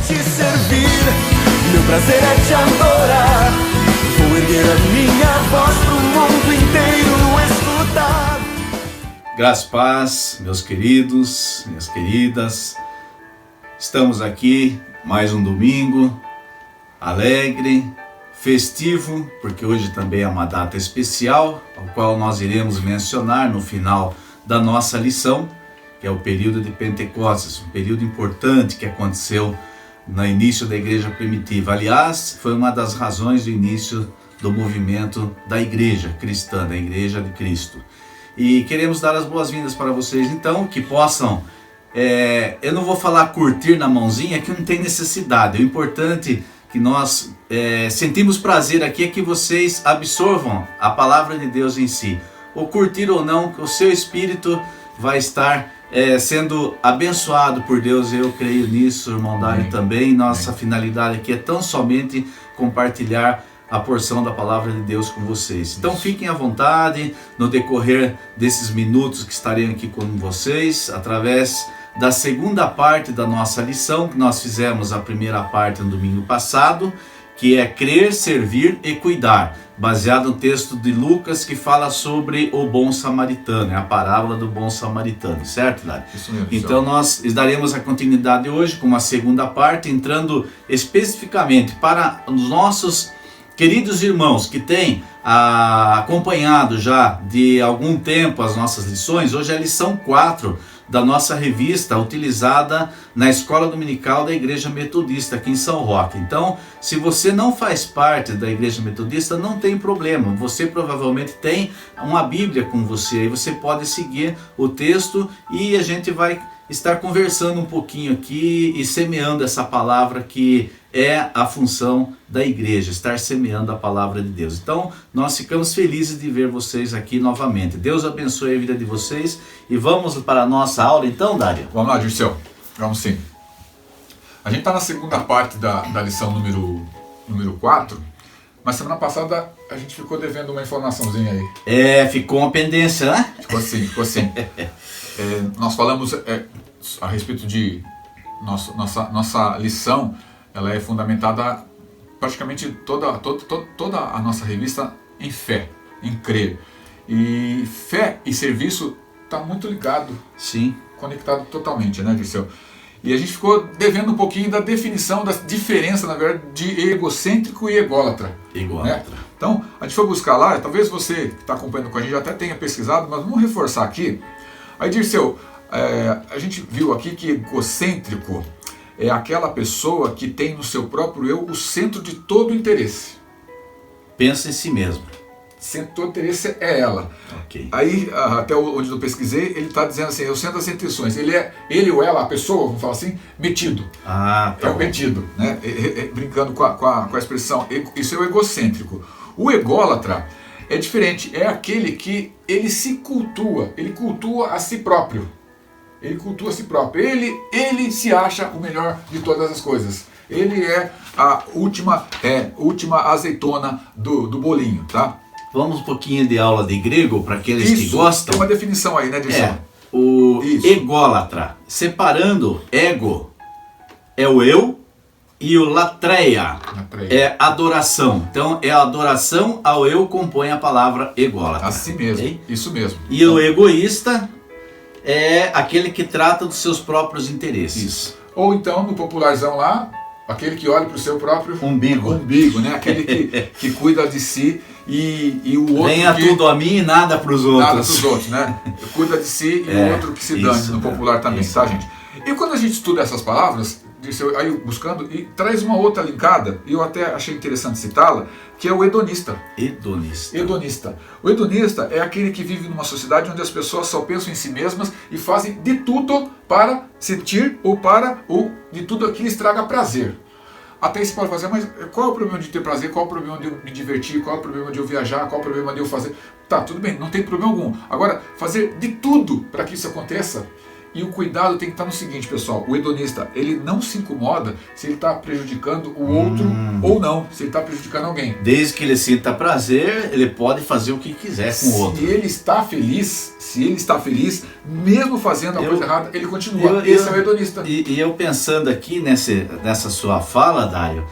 te servir, meu prazer é te adorar. Vou erguer a minha voz pro mundo inteiro escutar. Graças e paz, meus queridos, minhas queridas. Estamos aqui mais um domingo alegre, festivo, porque hoje também é uma data especial, ao qual nós iremos mencionar no final da nossa lição, que é o período de Pentecostes, um período importante que aconteceu no início da igreja primitiva. Aliás, foi uma das razões do início do movimento da igreja cristã, da igreja de Cristo. E queremos dar as boas-vindas para vocês, então, que possam, eu não vou falar curtir na mãozinha, que não tem necessidade. O importante que nós sentimos prazer aqui é que vocês absorvam a palavra de Deus em si. Ou curtir ou não, o seu espírito vai estar sendo abençoado por Deus. Eu creio nisso, irmão Dário também. Nossa finalidade aqui é tão somente compartilhar a porção da palavra de Deus com vocês. Então fiquem à vontade no decorrer desses minutos que estarei aqui com vocês, através da segunda parte da nossa lição, que nós fizemos a primeira parte no domingo passado, que é crer, servir e cuidar, baseado no texto de Lucas que fala sobre o bom samaritano, é a parábola do bom samaritano, certo, Dário? Isso mesmo. Então nós daremos a continuidade hoje com uma segunda parte, entrando especificamente para os nossos queridos irmãos que têm acompanhado já de algum tempo as nossas lições. Hoje é a lição 4 da nossa revista, utilizada na Escola Dominical da Igreja Metodista aqui em São Roque. Então, se você não faz parte da Igreja Metodista, não tem problema. Você provavelmente tem uma Bíblia com você, aí você pode seguir o texto e a gente vai estar conversando um pouquinho aqui e semeando essa palavra que é a função da igreja, estar semeando a palavra de Deus. Então, nós ficamos felizes de ver vocês aqui novamente. Deus abençoe a vida de vocês e vamos para a nossa aula então, Dário? Vamos lá, Dirceu. Vamos sim. A gente está na segunda parte da lição número 4, mas semana passada a gente ficou devendo uma informaçãozinha aí. Ficou uma pendência, né? Ficou assim. Nós falamos a respeito de nossa lição. Ela é fundamentada praticamente toda a nossa revista em fé, em crer. E fé e serviço está muito ligado, sim, conectado totalmente, né, Dirceu? E a gente ficou devendo um pouquinho da definição, da diferença, na verdade, de egocêntrico e ególatra. Né? Então, a gente foi buscar lá, talvez você que está acompanhando com a gente já até tenha pesquisado, mas vamos reforçar aqui. Aí, Dirceu, a gente viu aqui que egocêntrico é aquela pessoa que tem no seu próprio eu o centro de todo o interesse. Pensa em si mesmo. Centro de todo o interesse é ela. Okay. Aí, até onde eu pesquisei, ele está dizendo assim, é o centro das intenções. Ele ou ela, a pessoa, vamos falar assim, metido. Tá o metido, né? Brincando com a expressão, isso é o egocêntrico. O ególatra é diferente, é aquele que ele se cultua, ele cultua a si próprio. Ele cultua a si próprio. Ele se acha o melhor de todas as coisas. Ele é a última azeitona do bolinho, tá? Vamos um pouquinho de aula de grego para aqueles que gostam. Tem uma definição aí, né, Dirceu? O ególatra, separando ego é o eu e o latreia é adoração. Então é a adoração ao eu compõe a palavra ególatra. Assim mesmo, okay? Isso mesmo. E o egoísta é aquele que trata dos seus próprios interesses. Isso. Ou então, no popularzão lá, aquele que olha para o seu próprio umbigo, né? Aquele que cuida de si e o outro venha tudo a mim e nada para os outros. Nada para os outros, né? Cuida de si e o outro que se dane no popular também, tá, gente? E quando a gente estuda essas palavras, aí buscando, e traz uma outra linkada, e eu até achei interessante citá-la, que é o hedonista. Hedonista. O hedonista é aquele que vive numa sociedade onde as pessoas só pensam em si mesmas e fazem de tudo para sentir ou de tudo aquilo lhes traga prazer. Até você pode fazer, mas qual é o problema de ter prazer? Qual é o problema de eu me divertir? Qual é o problema de eu viajar? Qual é o problema de eu fazer? Tá, tudo bem, não tem problema algum. Agora, fazer de tudo para que isso aconteça, E o cuidado tem que estar no seguinte, pessoal, o hedonista, ele não se incomoda se ele está prejudicando o outro ou não, se ele está prejudicando alguém. Desde que ele sinta prazer, ele pode fazer o que quiser com o outro. Se ele está feliz, mesmo fazendo a coisa errada, ele continua. Esse é o hedonista. E eu pensando aqui nessa sua fala, Dário,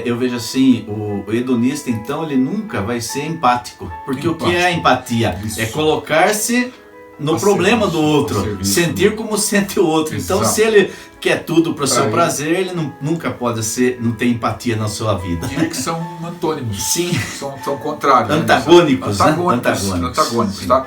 eu vejo assim, o hedonista, então, ele nunca vai ser empático. Porque o que é a empatia? Isso. É colocar-se no problema do outro, sentir como sente o outro. Então, se ele quer tudo para o seu prazer, ele nunca pode não ter empatia na sua vida. Diria que são antônimos. Sim. São contrários. Antagônicos, né? Antagônicos, Antagônicos, tá?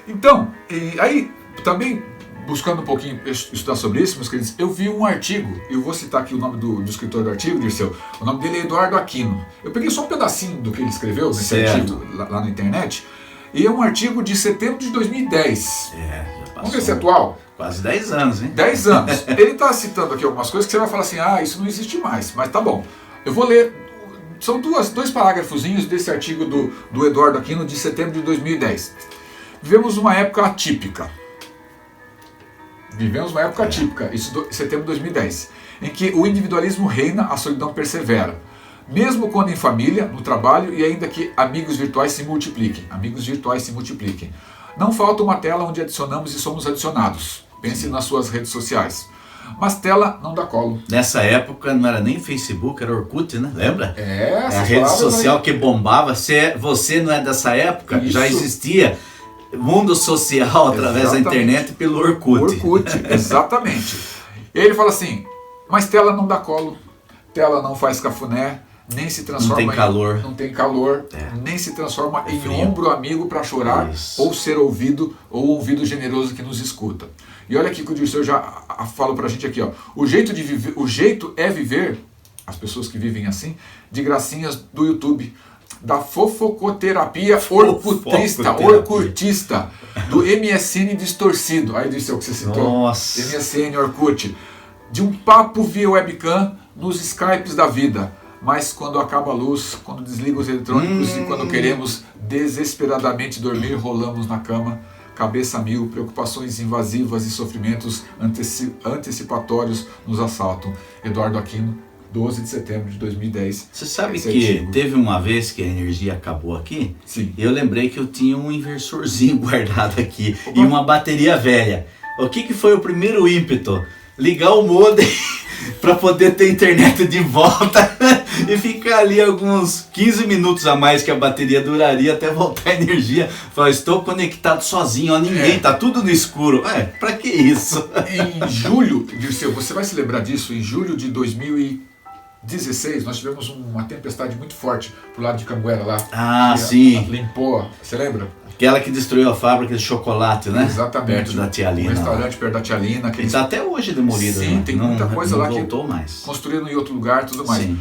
Então, aí também buscando um pouquinho estudar sobre isso, meus queridos, eu vi um artigo, eu vou citar aqui o nome do escritor do artigo, Dirceu, o nome dele é Eduardo Aquino. Eu peguei só um pedacinho do que ele escreveu nesse artigo lá na internet, e é um artigo de setembro de 2010. Já passou. Vamos ver se é atual. Quase 10 anos, hein? 10 anos. Ele está citando aqui algumas coisas que você vai falar assim, isso não existe mais, mas tá bom. Eu vou ler, são dois parágrafozinhos desse artigo do Eduardo Aquino de setembro de 2010. Vivemos uma época atípica. Isso em setembro de 2010, em que o individualismo reina, a solidão persevera. Mesmo quando em família, no trabalho e ainda que amigos virtuais se multipliquem. Não falta uma tela onde adicionamos e somos adicionados. Pense nas suas redes sociais. Mas tela não dá colo. Nessa época não era nem Facebook, era Orkut, né? Lembra? A rede social que bombava. Você não é dessa época? Isso. Já existia mundo social através da internet pelo Orkut. Exatamente. E aí ele fala assim, mas tela não dá colo, tela não faz cafuné, nem se transforma não tem calor, nem se transforma em ombro amigo para chorar, ou ser ouvido, ou ouvido generoso que nos escuta. E olha aqui que o Dirceu já fala pra gente aqui, ó. O jeito é viver, as pessoas que vivem assim, de gracinhas do YouTube, da fofocoterapia orkutista, do MSN distorcido. Aí Dirceu que você citou. Nossa. MSN Orkut. De um papo via webcam nos Skypes da vida. Mas quando acaba a luz, quando desliga os eletrônicos e quando queremos desesperadamente dormir, rolamos na cama, cabeça a mil, preocupações invasivas e sofrimentos antecipatórios nos assaltam. Eduardo Aquino, 12 de setembro de 2010. Você sabe que teve uma vez que a energia acabou aqui? Sim. Eu lembrei que eu tinha um inversorzinho guardado aqui e uma bateria velha. O que foi o primeiro ímpeto? Ligar o modem para poder ter internet de volta e ficar ali alguns 15 minutos a mais que a bateria duraria até voltar a energia. Falei, estou conectado sozinho, ó, ninguém, tá tudo no escuro. Pra que isso? Em julho, Dirceu, você vai se lembrar disso, em julho de 2016, nós tivemos uma tempestade muito forte pro lado de Cambuera lá. Sim. Limpou, você lembra? Aquela que destruiu a fábrica de chocolate, né? Exatamente. Perto da Tia Lina. Um restaurante perto da Tia Lina. Que está até hoje demolido. Sim, tem muita coisa lá que voltou mais. Construíram em outro lugar e tudo mais. Sim.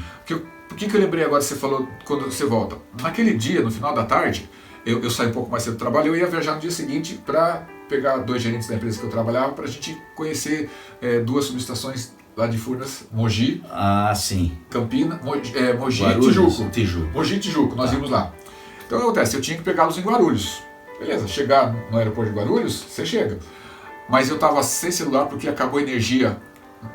Por que eu lembrei agora que você falou quando você volta? Naquele dia, no final da tarde, eu saí um pouco mais cedo do trabalho, eu ia viajar no dia seguinte para pegar 2 gerentes da empresa que eu trabalhava para a gente conhecer 2 subestações lá de Furnas, Mogi. Sim. Campina, Mogi Guarulhos, e Tijuco. Mogi e Tijuco, nós íamos lá. Então o que acontece? Eu tinha que pegá-los em Guarulhos. Beleza, chegar no aeroporto de Guarulhos, você chega. Mas eu estava sem celular porque acabou a energia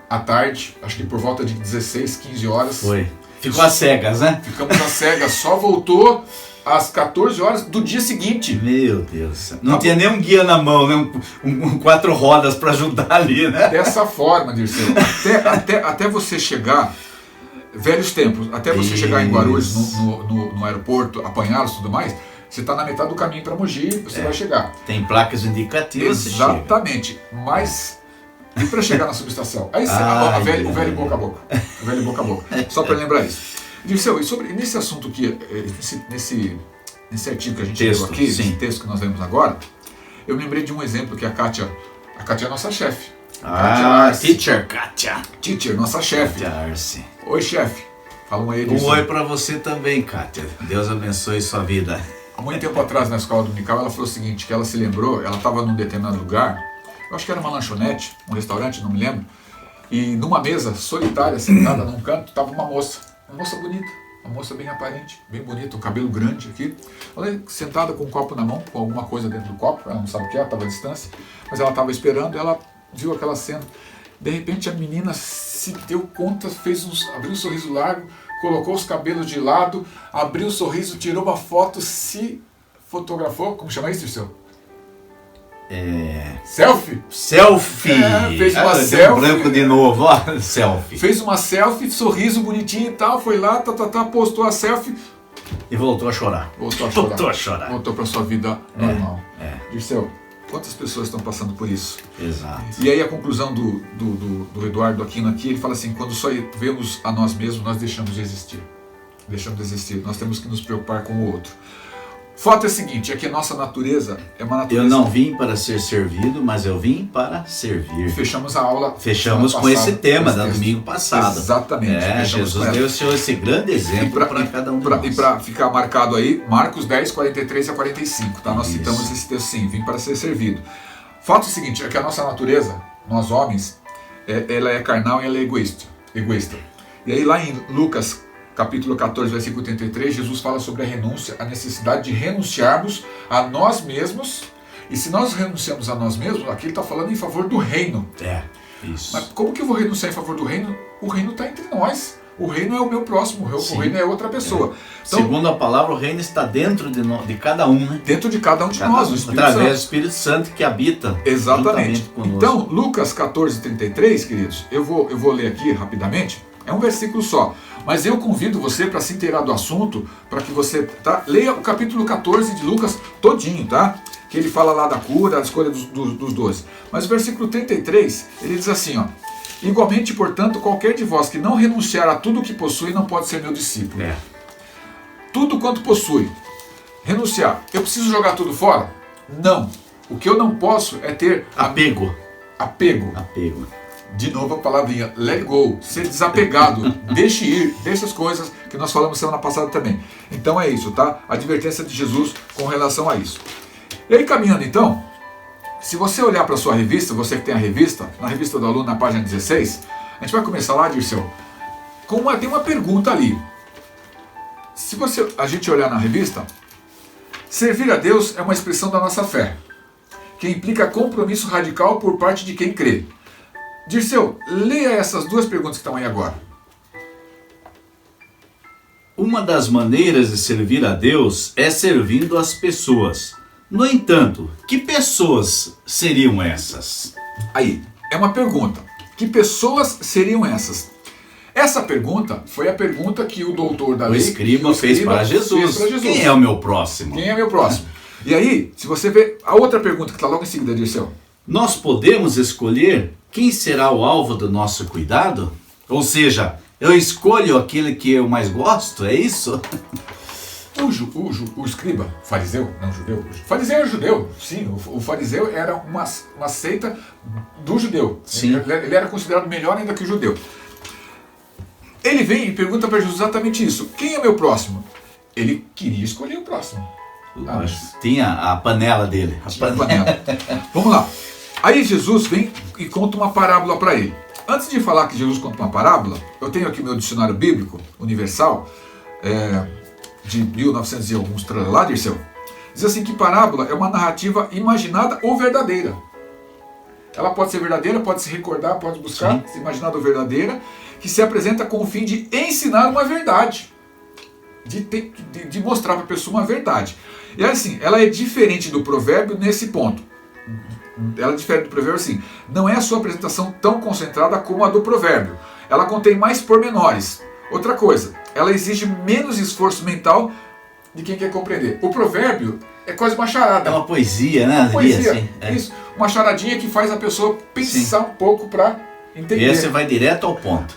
à tarde, acho que por volta de 16, 15 horas. Foi. Ficou às cegas, né? Ficamos às cegas, só voltou às 14 horas do dia seguinte. Meu Deus. Não tinha nem um guia na mão, né? Um 4 rodas para ajudar ali, né? Dessa forma, Dirceu. Até você chegar, velhos tempos, até você chegar em Guarulhos, no aeroporto, apanhá-los e tudo mais, você está na metade do caminho para Mogi, você vai chegar. Tem placas indicativas. Exatamente. Mas e para chegar na subestação? Aí o velho boca a boca. O velho boca a boca. Só para lembrar isso. Dirceu, e nesse assunto aqui, nesse artigo que a gente leu aqui, esse texto que nós lemos agora, eu lembrei de um exemplo que a Kátia é a nossa chefe. Teacher Kátia. Teacher, nossa chefe. Oi, chefe. Fala um aí, Dirceu. Um oi para você também, Kátia. Deus abençoe sua vida. Há muito tempo atrás, na escola dominical, ela falou o seguinte, que ela se lembrou, ela estava num determinado lugar, eu acho que era uma lanchonete, um restaurante, não me lembro, e numa mesa solitária, sentada num canto, estava uma moça bonita, uma moça bem aparente, bem bonita, um cabelo grande aqui, ela sentada com um copo na mão, com alguma coisa dentro do copo, ela não sabe o que é, estava à distância, mas ela estava esperando, ela viu aquela cena. De repente a menina se deu conta, abriu um sorriso largo, colocou os cabelos de lado, abriu o sorriso, tirou uma foto, se fotografou. Como chama isso, Dirceu? Selfie? Selfie! Fez uma selfie. Branco de novo, ó. Selfie. Fez uma selfie, sorriso bonitinho e tal, foi lá, postou a selfie. E voltou a chorar. Voltou a chorar. Voltou para sua vida normal. Dirceu, quantas pessoas estão passando por isso? Exato. E aí a conclusão do Eduardo Aquino aqui, ele fala assim, quando só vemos a nós mesmos, nós deixamos de existir. Deixamos de existir. Nós temos que nos preocupar com o outro. O fato é o seguinte, é que a nossa natureza é uma natureza... Eu não vim para ser servido, mas eu vim para servir. Fechamos a aula... Fechamos com esse tema do domingo passado. Exatamente. Jesus deu esse grande exemplo para cada um de nós. E para ficar marcado aí, Marcos 10, 43 a 45, tá? Nós citamos esse texto sim, vim para ser servido. O fato é o seguinte, é que a nossa natureza, nós homens, ela é carnal e ela é egoísta. E aí lá em Lucas capítulo 14, versículo 33, Jesus fala sobre a renúncia, a necessidade de renunciarmos a nós mesmos. E se nós renunciamos a nós mesmos, aqui ele está falando em favor do reino. Isso. Mas como que eu vou renunciar em favor do reino? O reino está entre nós. O reino é o meu próximo, o reino é outra pessoa. Então, segundo a palavra, o reino está dentro de cada um, né? Dentro de cada um de nós. Através do Espírito Santo que habita. Exatamente. Então, Lucas 14, 33, queridos, eu vou ler aqui rapidamente. É um versículo só. Mas eu convido você para se inteirar do assunto, para que você leia o capítulo 14 de Lucas todinho, tá? Que ele fala lá da cura, da escolha dos 12. Mas o versículo 33, ele diz assim, ó. Igualmente, portanto, qualquer de vós que não renunciar a tudo o que possui não pode ser meu discípulo. Tudo quanto possui. Renunciar. Eu preciso jogar tudo fora? Não. O que eu não posso é ter... Apego. De novo a palavrinha, let go, ser desapegado, deixe ir, deixe as coisas que nós falamos semana passada também. Então é isso, tá? A advertência de Jesus com relação a isso. E aí caminhando então, se você olhar para a sua revista, você que tem a revista, na revista do aluno na página 16, a gente vai começar lá, Dirceu, tem uma pergunta ali. Se a gente olhar na revista, servir a Deus é uma expressão da nossa fé, que implica compromisso radical por parte de quem crê. Dirceu, leia essas duas perguntas que estão aí agora. Uma das maneiras de servir a Deus é servindo as pessoas. No entanto, que pessoas seriam essas? Aí, é uma pergunta. Que pessoas seriam essas? Essa pergunta foi a pergunta que o doutor da lei, o escriba fez para Jesus. Quem é o meu próximo? Quem é meu próximo? E aí, se você vê a outra pergunta que está logo em seguida, Dirceu. Nós podemos escolher quem será o alvo do nosso cuidado? Ou seja, eu escolho aquele que eu mais gosto, é isso? O escriba, fariseu, não judeu. Fariseu é judeu, sim. O fariseu era uma seita do judeu. Sim. Ele era considerado melhor ainda que o judeu. Ele vem e pergunta para Jesus exatamente isso. Quem é meu próximo? Ele queria escolher o próximo. Tinha a panela dele. Panela. Vamos lá. Aí Jesus vem e conta uma parábola para ele. Antes de falar que Jesus conta uma parábola, eu tenho aqui meu dicionário bíblico universal, de 1900 e alguns lá, Dirceu. Diz assim que parábola é uma narrativa imaginada ou verdadeira. Ela pode ser verdadeira, pode se recordar, pode buscar, se imaginada ou verdadeira, que se apresenta com o fim de ensinar uma verdade. De mostrar para a pessoa uma verdade. E assim, ela é diferente do provérbio nesse ponto. Ela é diferente do provérbio assim. Não é a sua apresentação tão concentrada como a do provérbio. Ela contém mais pormenores. Outra coisa, ela exige menos esforço mental de quem quer compreender. O provérbio é quase uma charada. É uma poesia, né? Uma poesia, assim, isso. Uma charadinha que faz a pessoa pensar um pouco para entender. E esse vai direto ao ponto.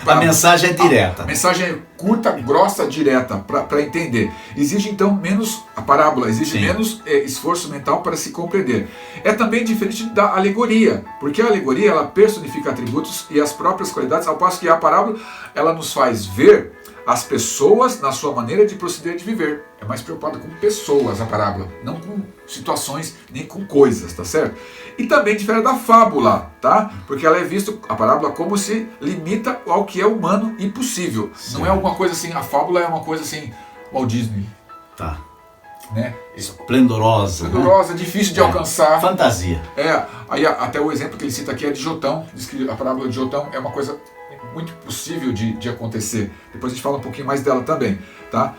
A mensagem é direta. A mensagem é curta, grossa, direta, para entender. Exige então menos, a parábola exige menos esforço mental para se compreender. É também diferente da alegoria, porque a alegoria ela personifica atributos e as próprias qualidades, ao passo que a parábola ela nos faz ver as pessoas na sua maneira de proceder, de viver. É mais preocupada com pessoas a parábola, não com situações nem com coisas, tá certo? E também difere da fábula, tá? Porque ela é vista, a parábola, como se limita ao que é humano e possível. Não é alguma coisa assim, a fábula é uma coisa assim, Walt Disney. Tá. né? Esplendorosa. Esplendorosa, difícil de alcançar. Fantasia. Aí até o exemplo que ele cita aqui é de Jotão. Diz que a parábola de Jotão é uma coisa muito possível de acontecer. Depois a gente fala um pouquinho mais dela também, tá?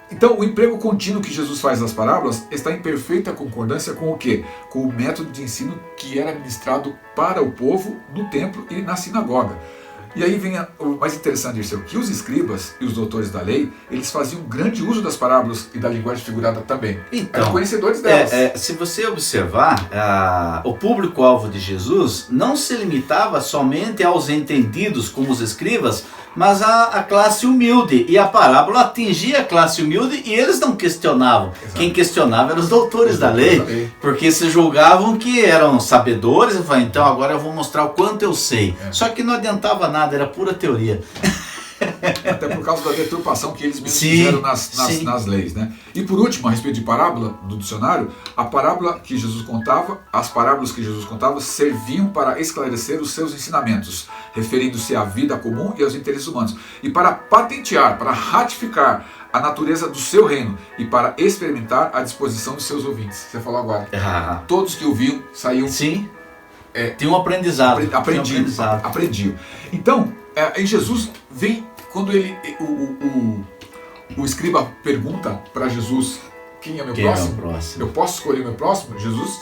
Então, o emprego contínuo que Jesus faz nas parábolas está em perfeita concordância com o quê? Com o método de ensino que era ministrado para o povo no templo e na sinagoga. E aí vem o mais interessante, Dirceu, que os escribas e os doutores da lei, eles faziam grande uso das parábolas e da linguagem figurada também. Então, eram conhecedores delas. Se você observar, o público-alvo de Jesus não se limitava somente aos entendidos como os escribas, mas a classe humilde. E a parábola atingia a classe humilde e eles não questionavam. Exato. Quem questionava eram os doutores da lei, porque se julgavam que eram sabedores e falavam, então agora eu vou mostrar o quanto eu sei. Só que não adiantava nada, era pura teoria. Até por causa da deturpação que eles mesmos fizeram nas leis, né? E por último, a respeito de parábola, do dicionário, a parábola que Jesus contava, as parábolas que Jesus contava serviam para esclarecer os seus ensinamentos, referindo-se à vida comum e aos interesses humanos, e para patentear, para ratificar a natureza do seu reino e para experimentar a disposição dos seus ouvintes. Você falou agora. Todos que ouviam saíam... Sim. Tem um aprendizado. Aprendiam. Então, em Jesus vem, quando o escriba pergunta para Jesus, quem é meu próximo? Eu posso escolher meu próximo? Jesus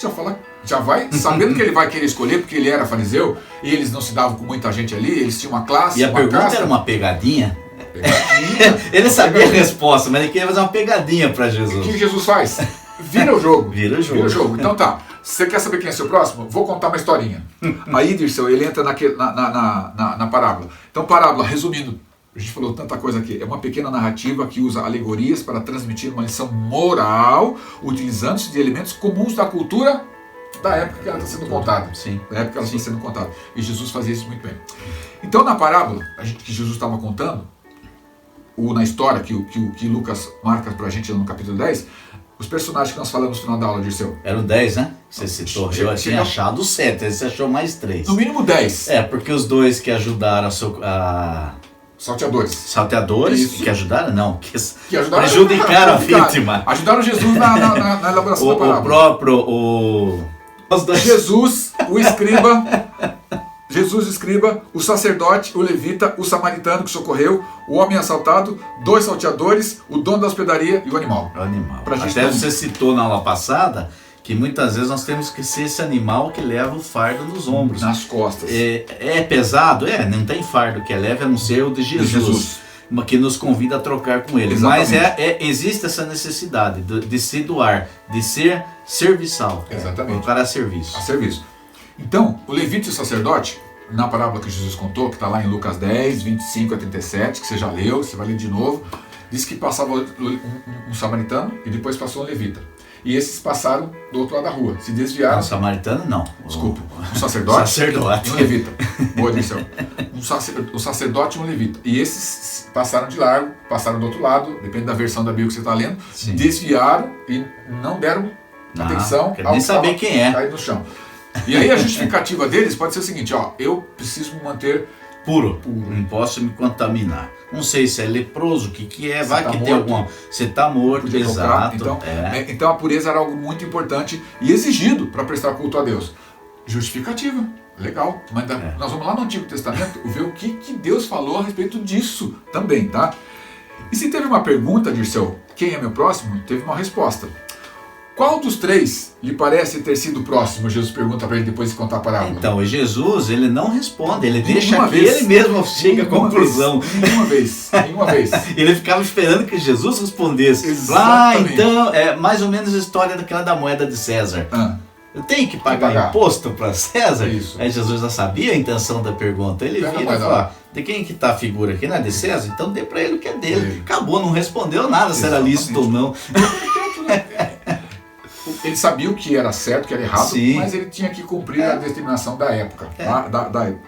já vai sabendo que ele vai querer escolher, porque ele era fariseu, e eles não se davam com muita gente ali, eles tinham uma classe, e a pergunta era uma pegadinha? Ele sabia a resposta, mas ele queria fazer uma pegadinha para Jesus. O que Jesus faz? Vira o jogo. Vira o jogo. Então tá. Você quer saber quem é seu próximo? Vou contar uma historinha. Aí, Dirceu, ele entra na parábola. Então, parábola, resumindo, a gente falou tanta coisa aqui, é uma pequena narrativa que usa alegorias para transmitir uma lição moral, utilizando-se de elementos comuns da cultura da época que ela está sendo contada. Sim. Da época que ela está sendo contada. E Jesus fazia isso muito bem. Então, na parábola que Jesus estava contando, na história que Lucas marca para a gente no capítulo 10, os personagens que nós falamos no final da aula, Dirceu. Eram 10, né? Você citou. Eu tinha achado 7, você achou mais 3. No mínimo 10. Porque os dois que ajudaram Salteadores. Isso. Que ajudaram? Não. Que ajudaram prejudicaram a vítima. Ajudaram Jesus na elaboração da parábola. Jesus, o escriba, o sacerdote, o levita, o samaritano que socorreu, o homem assaltado, 2 salteadores, o dono da hospedaria e o animal. Até você citou na aula passada que muitas vezes nós temos que ser esse animal que leva o fardo nos ombros. Nas costas. É pesado? Não tem fardo que é leve a não ser o de Jesus. Que nos convida a trocar com ele. Exatamente. Mas existe essa necessidade de se doar, de ser serviçal. Exatamente. Colocar a serviço. Então, o levita e o sacerdote, na parábola que Jesus contou, que está lá em Lucas 10, 25 a 37, que você já leu, você vai ler de novo, diz que passava um samaritano e depois passou um levita. E esses passaram do outro lado da rua, se desviaram. Não, samaritano não. Desculpa. Um sacerdote e um levita. Boa lição. Um sacerdote e um levita. E esses passaram de largo, passaram do outro lado, depende da versão da Bíblia que você está lendo, desviaram e não deram atenção ao nem saber quem é. Cair no chão. E aí a justificativa deles pode ser o seguinte, eu preciso me manter puro. Não posso me contaminar. Não sei se é leproso, o que é, vai que tem alguma... Você está morto, exato. Então a pureza era algo muito importante e exigido para prestar culto a Deus. Justificativa, legal. Mas nós vamos lá no Antigo Testamento ver o que Deus falou a respeito disso também, tá? E se teve uma pergunta, Dirceu, quem é meu próximo? Teve uma resposta. Qual dos 3 lhe parece ter sido próximo? Jesus pergunta para ele depois de contar a parábola. Então, Jesus, ele não responde, ele deixa que ele mesmo chegue à conclusão. Nenhuma vez. Ele ficava esperando que Jesus respondesse. Exatamente. Então, é mais ou menos a história da moeda de César. Eu tenho que pagar imposto para César? Isso. Aí Jesus já sabia a intenção da pergunta. Ele vira e fala, de quem que está a figura aqui? Não é de César? Então dê para ele o que é dele. Acabou, não respondeu nada se era lícito ou não. Ele sabia o que era certo, o que era errado, Sim. mas ele tinha que cumprir a determinação da época,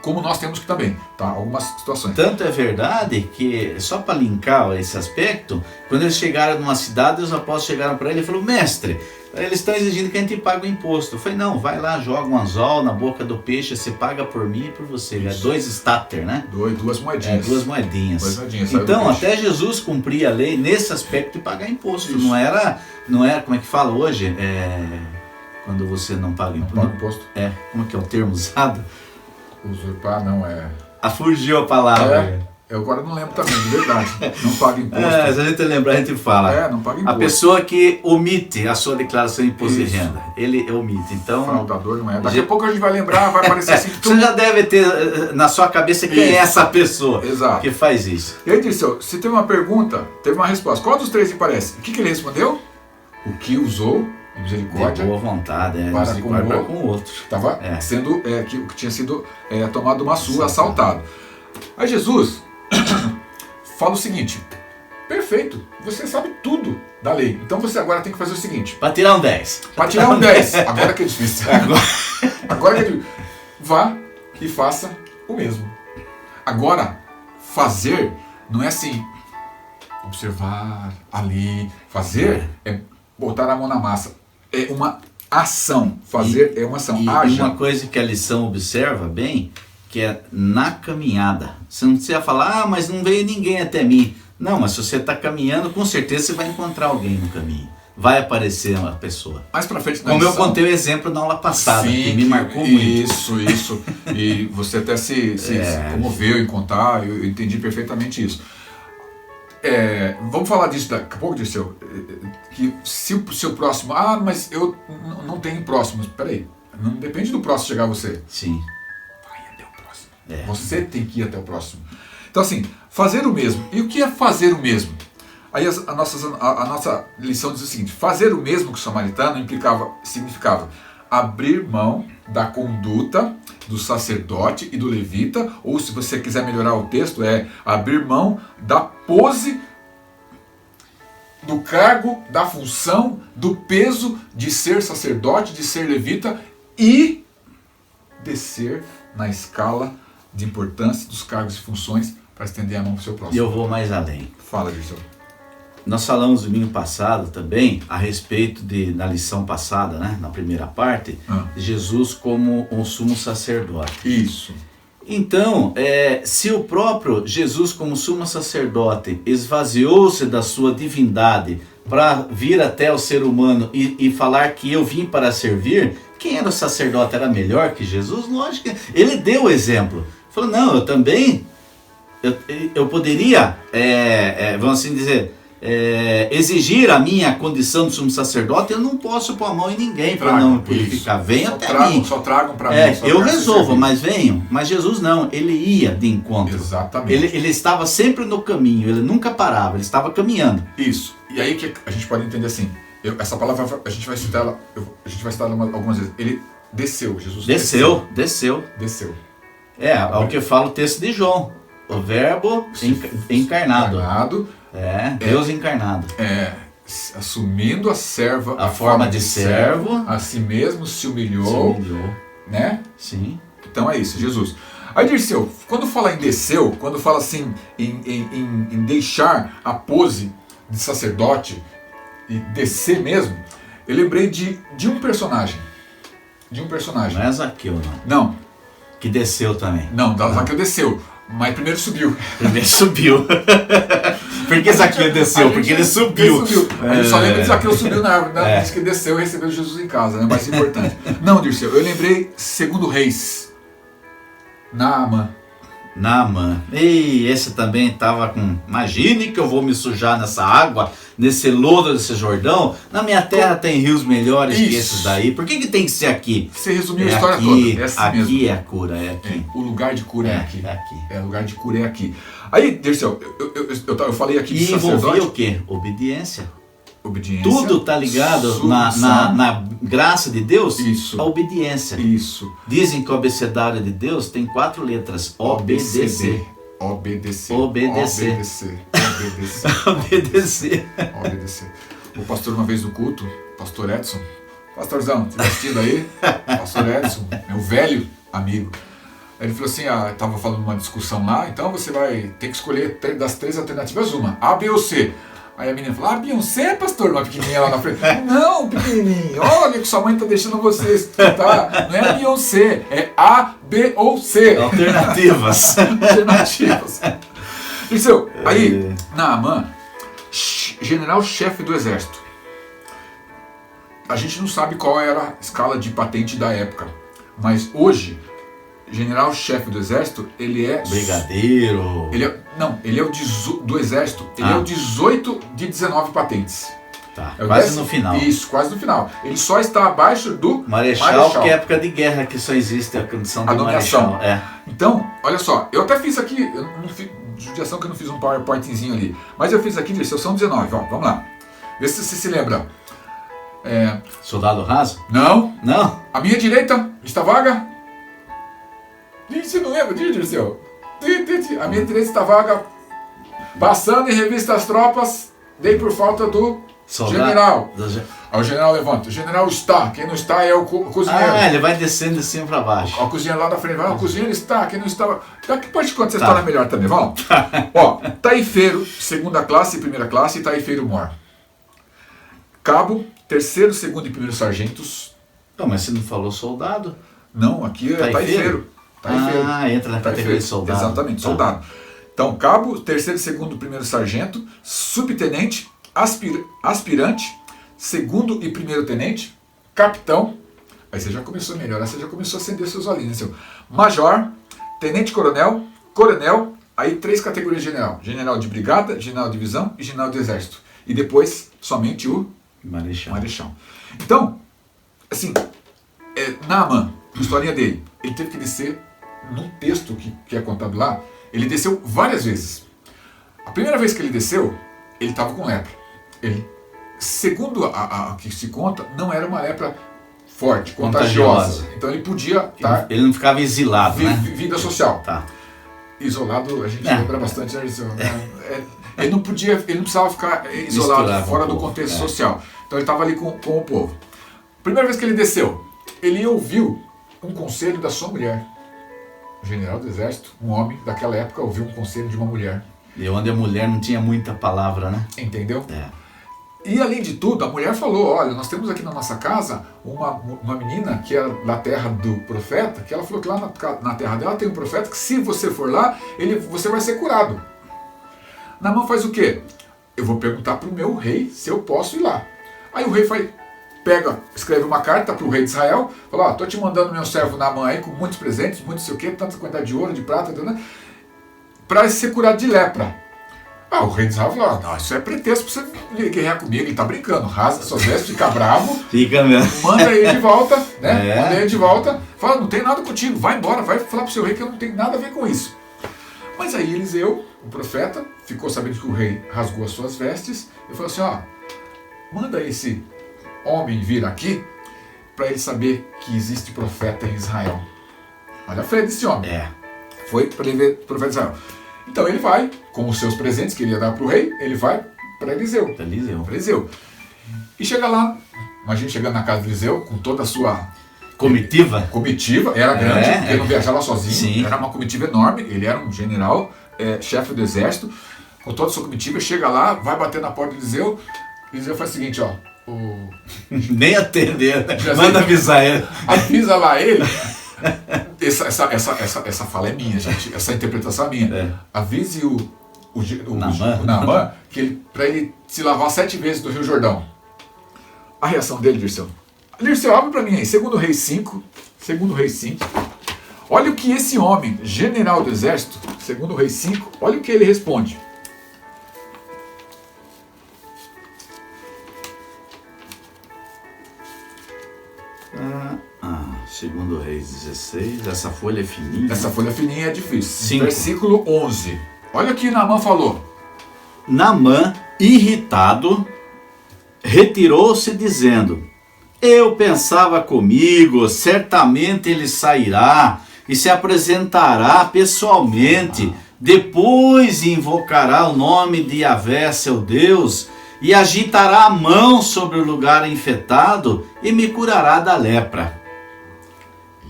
como nós temos que também, tá? Algumas situações. Tanto é verdade que, só para linkar esse aspecto, quando eles chegaram numa cidade, os apóstolos chegaram para ele e falaram, mestre, Eles estão exigindo que a gente pague o imposto. Eu falei, não, vai lá, joga um anzol na boca do peixe, você paga por mim e por você. É 2 stater, né? Duas moedinhas. 2 moedinhas. 2 moedinhas. Então, até Jesus cumpria a lei nesse aspecto de pagar imposto. Não era, como é que fala hoje? Quando você não paga imposto. Não paga imposto. Como é que é o termo usado? Usurpar não é... Fugiu a palavra. Eu agora não lembro também, de verdade. Não paga imposto. Se a gente lembrar, a gente fala. Não paga imposto. A pessoa que omite a sua declaração de imposto de renda, ele omite. Então, fraudador não é. Daqui a pouco a gente vai lembrar, vai aparecer assim. Você já deve ter na sua cabeça quem é essa pessoa que faz isso. E aí, Dirceu, se teve uma pergunta, teve uma resposta. Qual dos 3 que parece? O que ele respondeu? O que usou misericórdia. De boa vontade, para com o outro. Estava sendo que tinha sido tomado uma surra, assaltado. Aí Jesus fala o seguinte: perfeito, você sabe tudo da lei. Então você agora tem que fazer o seguinte. Para tirar um 10. Para tirar um 10. Agora que é difícil. Agora que é difícil. Vá e faça o mesmo. Agora, fazer não é assim, observar ali. Fazer é botar a mão na massa. É uma ação. Fazer é uma ação. E uma coisa que a lição observa bem, que é na caminhada. Você não precisa falar, mas não veio ninguém até mim. Não, mas se você está caminhando, com certeza você vai encontrar alguém no caminho. Vai aparecer uma pessoa. Mais pra frente na Como lição, eu contei o exemplo na aula passada, que me marcou muito. Isso. E você até se comoveu em contar, eu entendi perfeitamente isso. Vamos falar disso daqui a pouco, Dirceu. Que se o seu próximo... mas eu não tenho próximos. Peraí, não depende do próximo chegar a você. Sim. Vai até o próximo. Você tem que ir até o próximo. Então assim, fazer o mesmo. E o que é fazer o mesmo? Aí a nossa lição diz o seguinte: fazer o mesmo que o samaritano significava abrir mão da conduta do sacerdote e do levita, ou se você quiser melhorar o texto, abrir mão da pose, do cargo, da função, do peso de ser sacerdote, de ser levita e descer na escala de importância dos cargos e funções para estender a mão para o seu próximo. E eu vou mais além. Fala, Dirceu. Nós falamos domingo passado também a respeito na lição passada, né, na primeira parte, Jesus como um sumo sacerdote. Isso. Então, se o próprio Jesus como sumo sacerdote esvaziou-se da sua divindade para vir até o ser humano e falar que eu vim para servir, quem era o sacerdote? Era melhor que Jesus? Lógico. Ele deu o exemplo. Falou, não, eu também, eu poderia, vamos assim dizer, exigir a minha condição de sumo sacerdote. Eu não posso pôr a mão em ninguém para não me purificar. Venham até mim. Só tragam para mim. Eu resolvo, mas venham. Mas Jesus não, ele ia de encontro. Exatamente. Ele estava sempre no caminho, ele nunca parava, ele estava caminhando. Isso. E aí que a gente pode entender assim, essa palavra a gente vai citar ela, algumas vezes. Ele desceu, Jesus desceu. Ao que fala o texto de João. O verbo encarnado. Deus encarnado. Assumindo a forma de servo, a si mesmo se humilhou, né? Sim. Então é isso, Jesus. Aí, Dirceu, quando fala em desceu, quando fala assim em deixar a pose de sacerdote e descer mesmo, eu lembrei de um personagem. Não é Zaqueu, não. Não. Que desceu também. Não, Zaqueu desceu. Mas primeiro subiu. Por que Zaqueu desceu? Porque ele subiu. A gente só lembra de Zaqueu subiu na árvore, né? Diz que desceu e recebeu Jesus em casa, né? Mais importante. Não, Dirceu, eu lembrei 2 Reis. Naamã. E esse também estava com... Imagine que eu vou me sujar nessa água, nesse lodo desse Jordão. Na minha terra tem rios melhores que esses daí. Por que tem que ser aqui? Você resumiu a história toda. Aqui é a cura, é aqui. O lugar de cura é aqui. É o lugar de cura é aqui. Aí, Dirceu, eu falei aqui de sacerdote. E envolvia o quê? Obediência. Obediência. Tudo está ligado na graça de Deus. Isso. A obediência. Isso. Dizem que o abecedário de Deus tem 4 letras. Obedecer. O pastor, uma vez no culto, pastor Edson, pastorzão, você tá assistindo aí? Pastor Edson, meu velho amigo. Ele falou assim, estava falando uma discussão lá, então você vai ter que escolher das 3 alternativas uma, A, B ou C. Aí a menina falou, Beyoncé, pastor, uma pequenininha lá na frente. Não, pequenininho, olha que sua mãe está deixando você escutar. Não é a Beyoncé, é A, B ou C. Alternativas. Alternativas. Dirceu, aí, Naamã, general-chefe do exército. A gente não sabe qual era a escala de patente da época, mas hoje, general-chefe do exército, ele é... Brigadeiro. Ele é o do exército, ele é o 18 de 19 patentes. Tá, É o quase 10 no final. Isso, quase no final. Ele só está abaixo do Marechal, que é época de guerra que só existe a condição do nomeação. Marechal. É. Então, olha só, eu até fiz aqui, eu não fiz, judiação que eu não fiz um PowerPointzinho ali, mas eu fiz aqui, Dirceu, são 19, ó, vamos lá. Vê se você se lembra. Soldado raso? Não. Não. A minha direita está vaga? Gente, você não lembra disso, Dirceu? A minha direita está vaga. Passando em revista as tropas, dei por falta do general. Aí o general levanta. O general está. Quem não está é o cozinheiro. Ah, ele vai descendo de cima para baixo. Ó, o cozinheiro lá da frente. O cozinheiro está. Quem não está... Daqui pode contar essa história melhor também. Vamos lá. Ó, taifeiro, segunda classe e primeira classe, e taifeiro mor. Cabo, terceiro, segundo e primeiro sargentos. Não, mas você não falou soldado? Não, aqui é taifeiro. Ah, entra na categoria de soldado. Exatamente, soldado. Então, cabo, terceiro, segundo, primeiro sargento, subtenente, aspirante, segundo e primeiro tenente, capitão. Aí você já começou a melhorar, você já começou a acender seus olhinhos. Seu major, tenente-coronel, coronel, aí 3 categorias de general. General de brigada, general de divisão e general de exército. E depois, somente o marechal. Então, assim, Naamã, a historinha dele, ele teve que descer num texto que é contado lá, ele desceu várias vezes. A primeira vez que ele desceu, ele estava com lepra. Ele, segundo a que se conta, não era uma lepra forte, contagiosa. Então ele podia estar... Ele não ficava exilado, né? Vida social. Tá. Isolado, a gente lembra bastante, né? Ele não precisava ficar isolado, fora do contexto social. Então ele estava ali com o povo. Primeira vez que ele desceu, ele ouviu um conselho da sua mulher. O general do exército, um homem daquela época, ouviu um conselho de uma mulher. E onde a mulher não tinha muita palavra, né? Entendeu? É. E além de tudo, a mulher falou, olha, nós temos aqui na nossa casa uma menina que é da terra do profeta, que ela falou que lá na terra dela tem um profeta que se você for lá, você vai ser curado. Naamã faz o quê? Eu vou perguntar para o meu rei se eu posso ir lá. Aí o rei escreve uma carta para o rei de Israel, fala, estou te mandando meu servo Naamã aí com muitos presentes, muito sei o quê, tanta quantidade de ouro, de prata, para ser curado de lepra. O rei de Israel falou, não, isso é pretexto para você guerrear comigo, ele está brincando, rasga suas vestes, fica bravo, fica mesmo. Manda ele de volta, né? Manda ele de volta, fala, não tem nada contigo, vai embora, vai falar para o seu rei que eu não tenho nada a ver com isso. Mas aí Eliseu, o profeta, ficou sabendo que o rei rasgou as suas vestes e falou assim, manda esse homem vir aqui para ele saber que existe profeta em Israel. Olha a fé desse homem. Foi para ele ver o profeta de Israel. Então ele vai, com os seus presentes que ele ia dar para o rei, ele vai para Eliseu. E chega lá, imagina chegando na casa de Eliseu, com toda a sua... Comitiva, era grande, ele não viajava sozinho, sim. Era uma comitiva enorme, ele era um general, chefe do exército, com toda a sua comitiva, chega lá, vai bater na porta de Eliseu, Eliseu faz o seguinte, nem atender, né? Manda avisar ele. Avisa lá ele. Essa fala é minha, gente, essa interpretação é minha. Avise o Naamã para ele se lavar 7 vezes do Rio Jordão. A reação dele, Dirceu. Dirceu, abre para mim aí, segundo Reis 5. Olha o que esse homem, general do exército, segundo Reis 5, olha o que ele responde. Segundo Reis 16, essa folha é fininha. Essa folha fininha é difícil. 5. Versículo 11. Olha o que Naamã falou. Naamã, irritado, retirou-se dizendo, eu pensava comigo, certamente ele sairá e se apresentará pessoalmente, depois invocará o nome de Yahvé, seu Deus, e agitará a mão sobre o lugar infectado e me curará da lepra.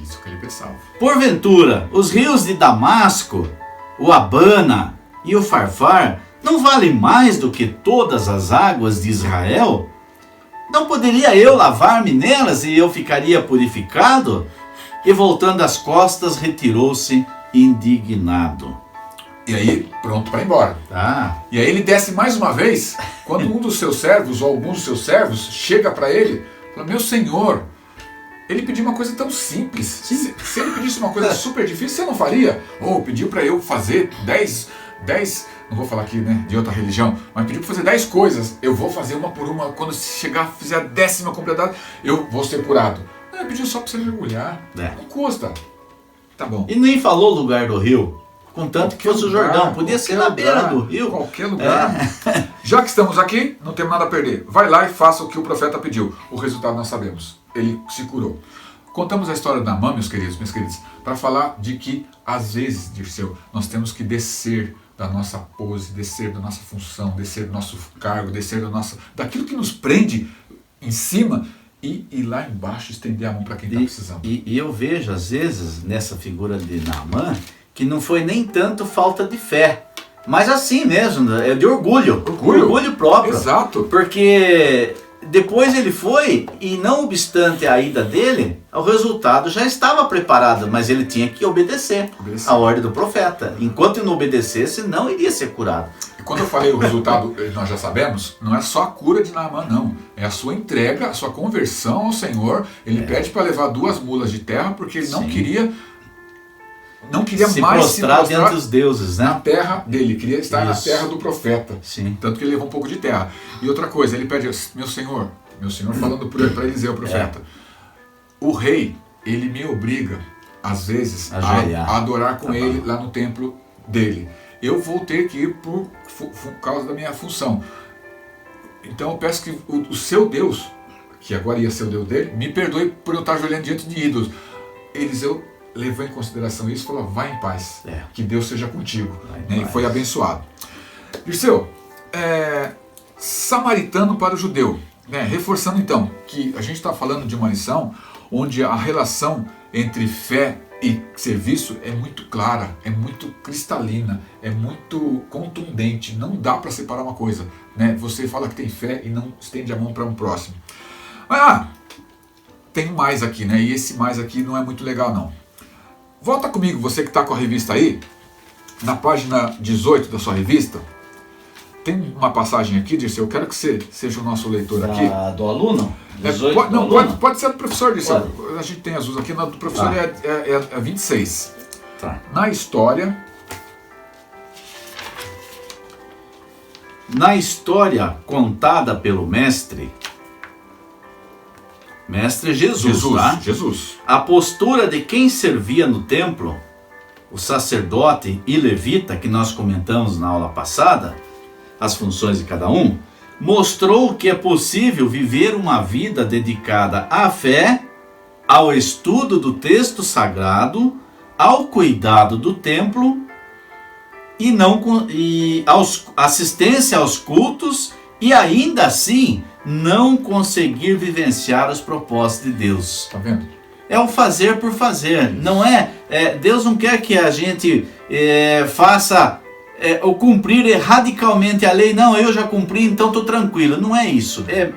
Isso que ele pensava. Porventura, os rios de Damasco, o Abana e o Farfar não vale mais do que todas as águas de Israel? Não poderia eu lavar-me nelas e eu ficaria purificado? E voltando as costas, retirou-se indignado. E aí, pronto para ir embora. E aí ele desce mais uma vez, quando um dos seus servos, ou algum dos seus servos, chega para ele e fala, meu senhor, ele pediu uma coisa tão simples. Se ele pedisse uma coisa super difícil, você não faria? Ou pediu para eu fazer 10, não vou falar aqui, né, de outra religião, mas pediu para fazer 10 coisas. Eu vou fazer uma por uma, quando chegar, fizer a 10ª completada, eu vou ser curado. Não, ele pediu só para você mergulhar. Não custa. Tá bom. E nem falou o lugar do rio. Contanto que fosse o Jordão, podia ser na beira do rio. Qualquer lugar. Já que estamos aqui, não temos nada a perder. Vai lá e faça o que o profeta pediu. O resultado nós sabemos. Ele se curou. Contamos a história de Naamã, meus queridos, minhas queridas, para falar de que, às vezes, Dirceu, nós temos que descer da nossa pose, descer da nossa função, descer do nosso cargo, descer daquilo que nos prende em cima e ir lá embaixo estender a mão para quem está precisando. E eu vejo, às vezes, nessa figura de Naamã, que não foi nem tanto falta de fé, mas assim mesmo, é de orgulho próprio. Exato. Porque depois ele foi, e não obstante a ida dele, o resultado já estava preparado, mas ele tinha que obedecer a ordem do profeta. Enquanto ele não obedecesse, não iria ser curado. E quando eu falei o resultado, nós já sabemos, não é só a cura de Naamã, não. É a sua entrega, a sua conversão ao Senhor. Ele pede para levar 2 mulas de terra, porque ele não queria se mais prostrar diante dos deuses, né? Na terra dele, queria estar na terra do profeta. Tanto que ele levou um pouco de terra. E outra coisa, ele pede, meu senhor falando para Eliseu, o profeta, o rei, ele me obriga, às vezes, a adorar com ele lá no templo dele. Eu vou ter que ir por causa da minha função. Então eu peço que o seu Deus, que agora ia ser o Deus dele, me perdoe por eu estar ajoelhando diante de ídolos. Eliseu levou em consideração isso e falou, vai em paz, que Deus seja contigo. E foi abençoado. Dirceu, samaritano para o judeu. Reforçando então, que a gente está falando de uma lição onde a relação entre fé e serviço é muito clara, é muito cristalina, é muito contundente, não dá para separar uma coisa. Você fala que tem fé e não estende a mão para um próximo. Tem mais aqui, e esse mais aqui não é muito legal não. Volta comigo, você que está com a revista aí, na página 18 da sua revista, tem uma passagem aqui, Dirceu, eu quero que você seja o nosso leitor aqui. Do aluno? Pode ser do professor, Dirceu. A gente tem as aqui, do professor é 26. Na história contada pelo mestre Jesus, a postura de quem servia no templo, o sacerdote e levita, que nós comentamos na aula passada, as funções de cada um, mostrou que é possível viver uma vida dedicada à fé, ao estudo do texto sagrado, ao cuidado do templo e assistência aos cultos, e ainda assim não conseguir vivenciar os propósitos de Deus. Tá vendo? É o fazer por fazer. Não Deus não quer que a gente faça ou cumprir radicalmente a lei. Não, eu já cumpri, então estou tranquilo. Não é isso. É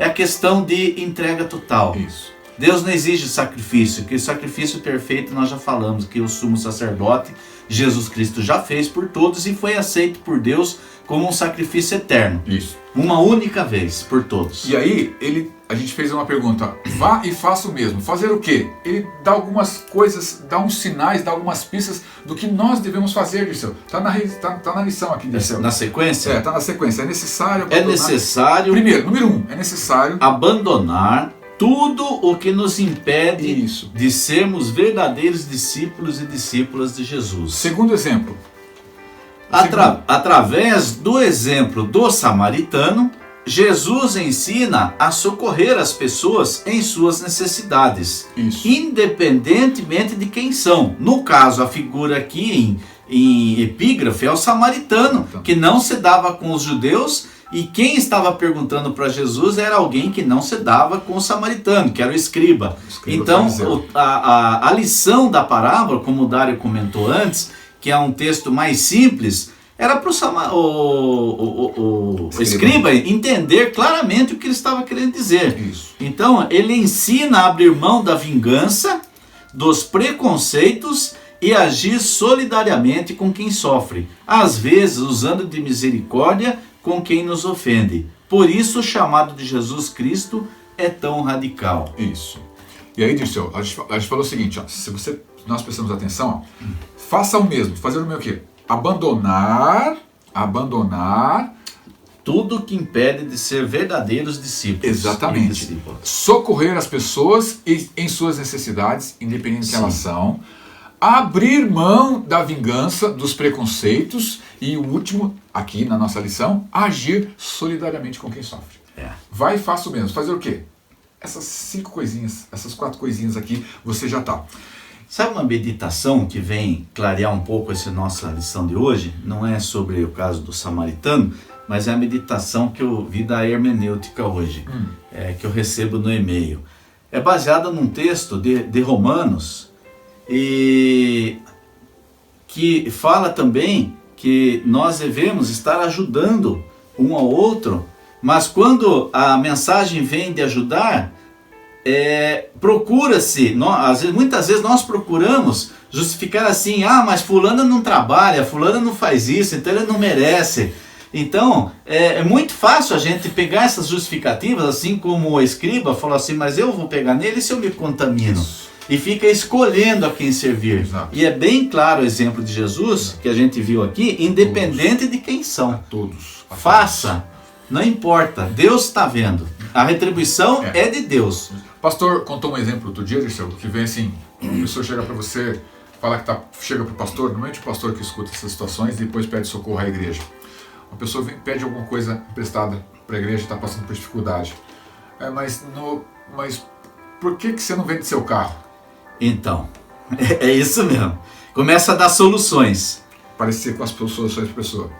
a questão de entrega total. Isso. Deus não exige sacrifício, que o sacrifício perfeito nós já falamos, que o sumo sacerdote, Jesus Cristo, já fez por todos e foi aceito por Deus como um sacrifício eterno. Isso. Uma única vez por todos. E aí, a gente fez uma pergunta, vá e faça o mesmo. Fazer o quê? Ele dá algumas coisas, dá uns sinais, dá algumas pistas do que nós devemos fazer, Dirceu. Está na lição aqui, Dirceu. Na sequência? Está na sequência. É necessário abandonar. Primeiro, número 1, é necessário abandonar tudo o que nos impede de sermos verdadeiros discípulos e discípulas de Jesus. Segundo exemplo. Através do exemplo do samaritano, Jesus ensina a socorrer as pessoas em suas necessidades, independentemente de quem são. No caso, a figura aqui em epígrafe é o samaritano, que não se dava com os judeus, e quem estava perguntando para Jesus era alguém que não se dava com o samaritano, que era o escriba. Então, a lição da parábola, como o Dário comentou antes, que é um texto mais simples, Era para o escriba entender claramente o que ele estava querendo dizer. Isso. Então, ele ensina a abrir mão da vingança, dos preconceitos e agir solidariamente com quem sofre, às vezes usando de misericórdia com quem nos ofende. Por isso o chamado de Jesus Cristo é tão radical. Isso. E aí, Dirceu, a gente falou o seguinte, ó, nós prestamos atenção, ó, faça o mesmo. Fazer o meu o quê? Abandonar tudo que impede de ser verdadeiros discípulos. Exatamente. Socorrer as pessoas em suas necessidades, independente de elas são. Abrir mão da vingança, dos preconceitos. E o último, aqui na nossa lição, agir solidariamente com quem sofre. Vai e faça o mesmo. Fazer o quê? Essas 5 coisinhas, essas 4 coisinhas aqui, você já está. Sabe uma meditação que vem clarear um pouco essa nossa lição de hoje? Não é sobre o caso do samaritano, mas é a meditação que eu vi da hermenêutica hoje, que eu recebo no e-mail. É baseada num texto de Romanos, e que fala também que nós devemos estar ajudando um ao outro, mas quando a mensagem vem de ajudar, procura-se, muitas vezes nós procuramos justificar assim, mas fulano não trabalha, fulano não faz isso, então ele não merece. Então, é muito fácil a gente pegar essas justificativas, assim como o escriba falou assim, mas eu vou pegar nele se eu me contamino. E fica escolhendo a quem servir. Exato. E é bem claro o exemplo de Jesus, que a gente viu aqui, independente de quem são. A todos. Faça, não importa, Deus está vendo. A retribuição é de Deus. O pastor contou um exemplo outro dia, Dirceu, que vem assim, uma pessoa chega para você, fala que chega para o pastor, normalmente o pastor que escuta essas situações, depois pede socorro à igreja. Uma pessoa pede alguma coisa emprestada para a igreja, está passando por dificuldade. Mas por que você não vende seu carro? Então, é isso mesmo. Começa a dar soluções. Parecer com as soluções para a pessoa.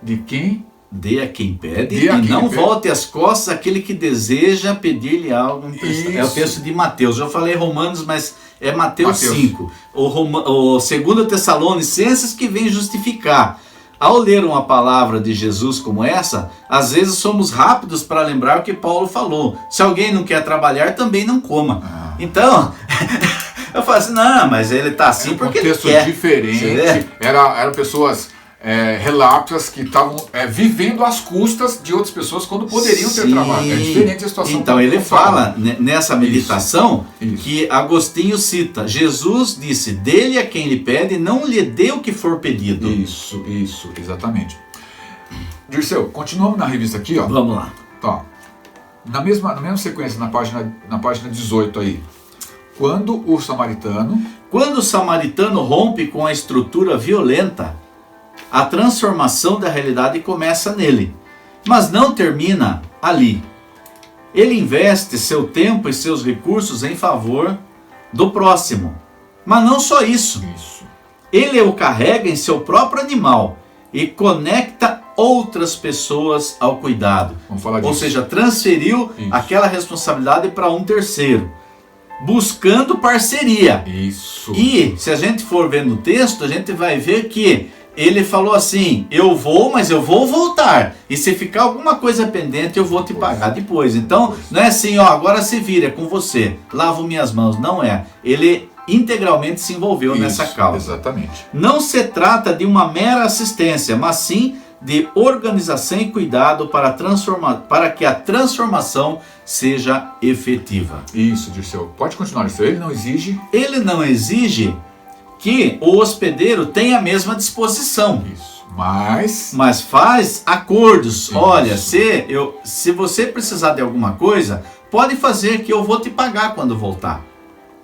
De quem? Dê a quem pede e não volte as costas àquele que deseja pedir-lhe algo emprestado. É o texto de Mateus. Eu falei Romanos, mas é Mateus 5. O 2 Tessalonicenses que vem justificar. Ao ler uma palavra de Jesus como essa, às vezes somos rápidos para lembrar o que Paulo falou. Se alguém não quer trabalhar, também não coma. Então, eu falo assim, não, mas ele está assim porque ele quer. Um contexto diferente, eram pessoas relapsas que estavam vivendo às custas de outras pessoas quando poderiam ter trabalho. É diferente a situação. Então ele fala nessa meditação que Agostinho cita, Jesus disse, dele a quem lhe pede, não lhe dê o que for pedido. Isso, exatamente. Dirceu, continuamos na revista aqui, ó. Vamos lá. Tá. Na mesma sequência, na página 18 aí. Quando o samaritano rompe com a estrutura violenta, a transformação da realidade começa nele, mas não termina ali. Ele investe seu tempo e seus recursos em favor do próximo. Mas não só isso. Ele o carrega em seu próprio animal e conecta outras pessoas ao cuidado. Vamos falar disso. Ou seja, transferiu aquela responsabilidade para um terceiro, buscando parceria. Isso. E se a gente for ver no texto, a gente vai ver que ele falou assim, eu vou, mas eu vou voltar. E se ficar alguma coisa pendente, eu vou te pagar depois. Então, não é assim, agora se vira, é com você. Lavo minhas mãos. Não é. Ele integralmente se envolveu nessa causa. Exatamente. Não se trata de uma mera assistência, mas sim de organização e cuidado para que a transformação seja efetiva. Isso, Dirceu. Pode continuar, Dirceu. Ele não exige que o hospedeiro tenha a mesma disposição. Isso. Mas faz acordos. Isso. Olha, se você precisar de alguma coisa, pode fazer que eu vou te pagar quando voltar.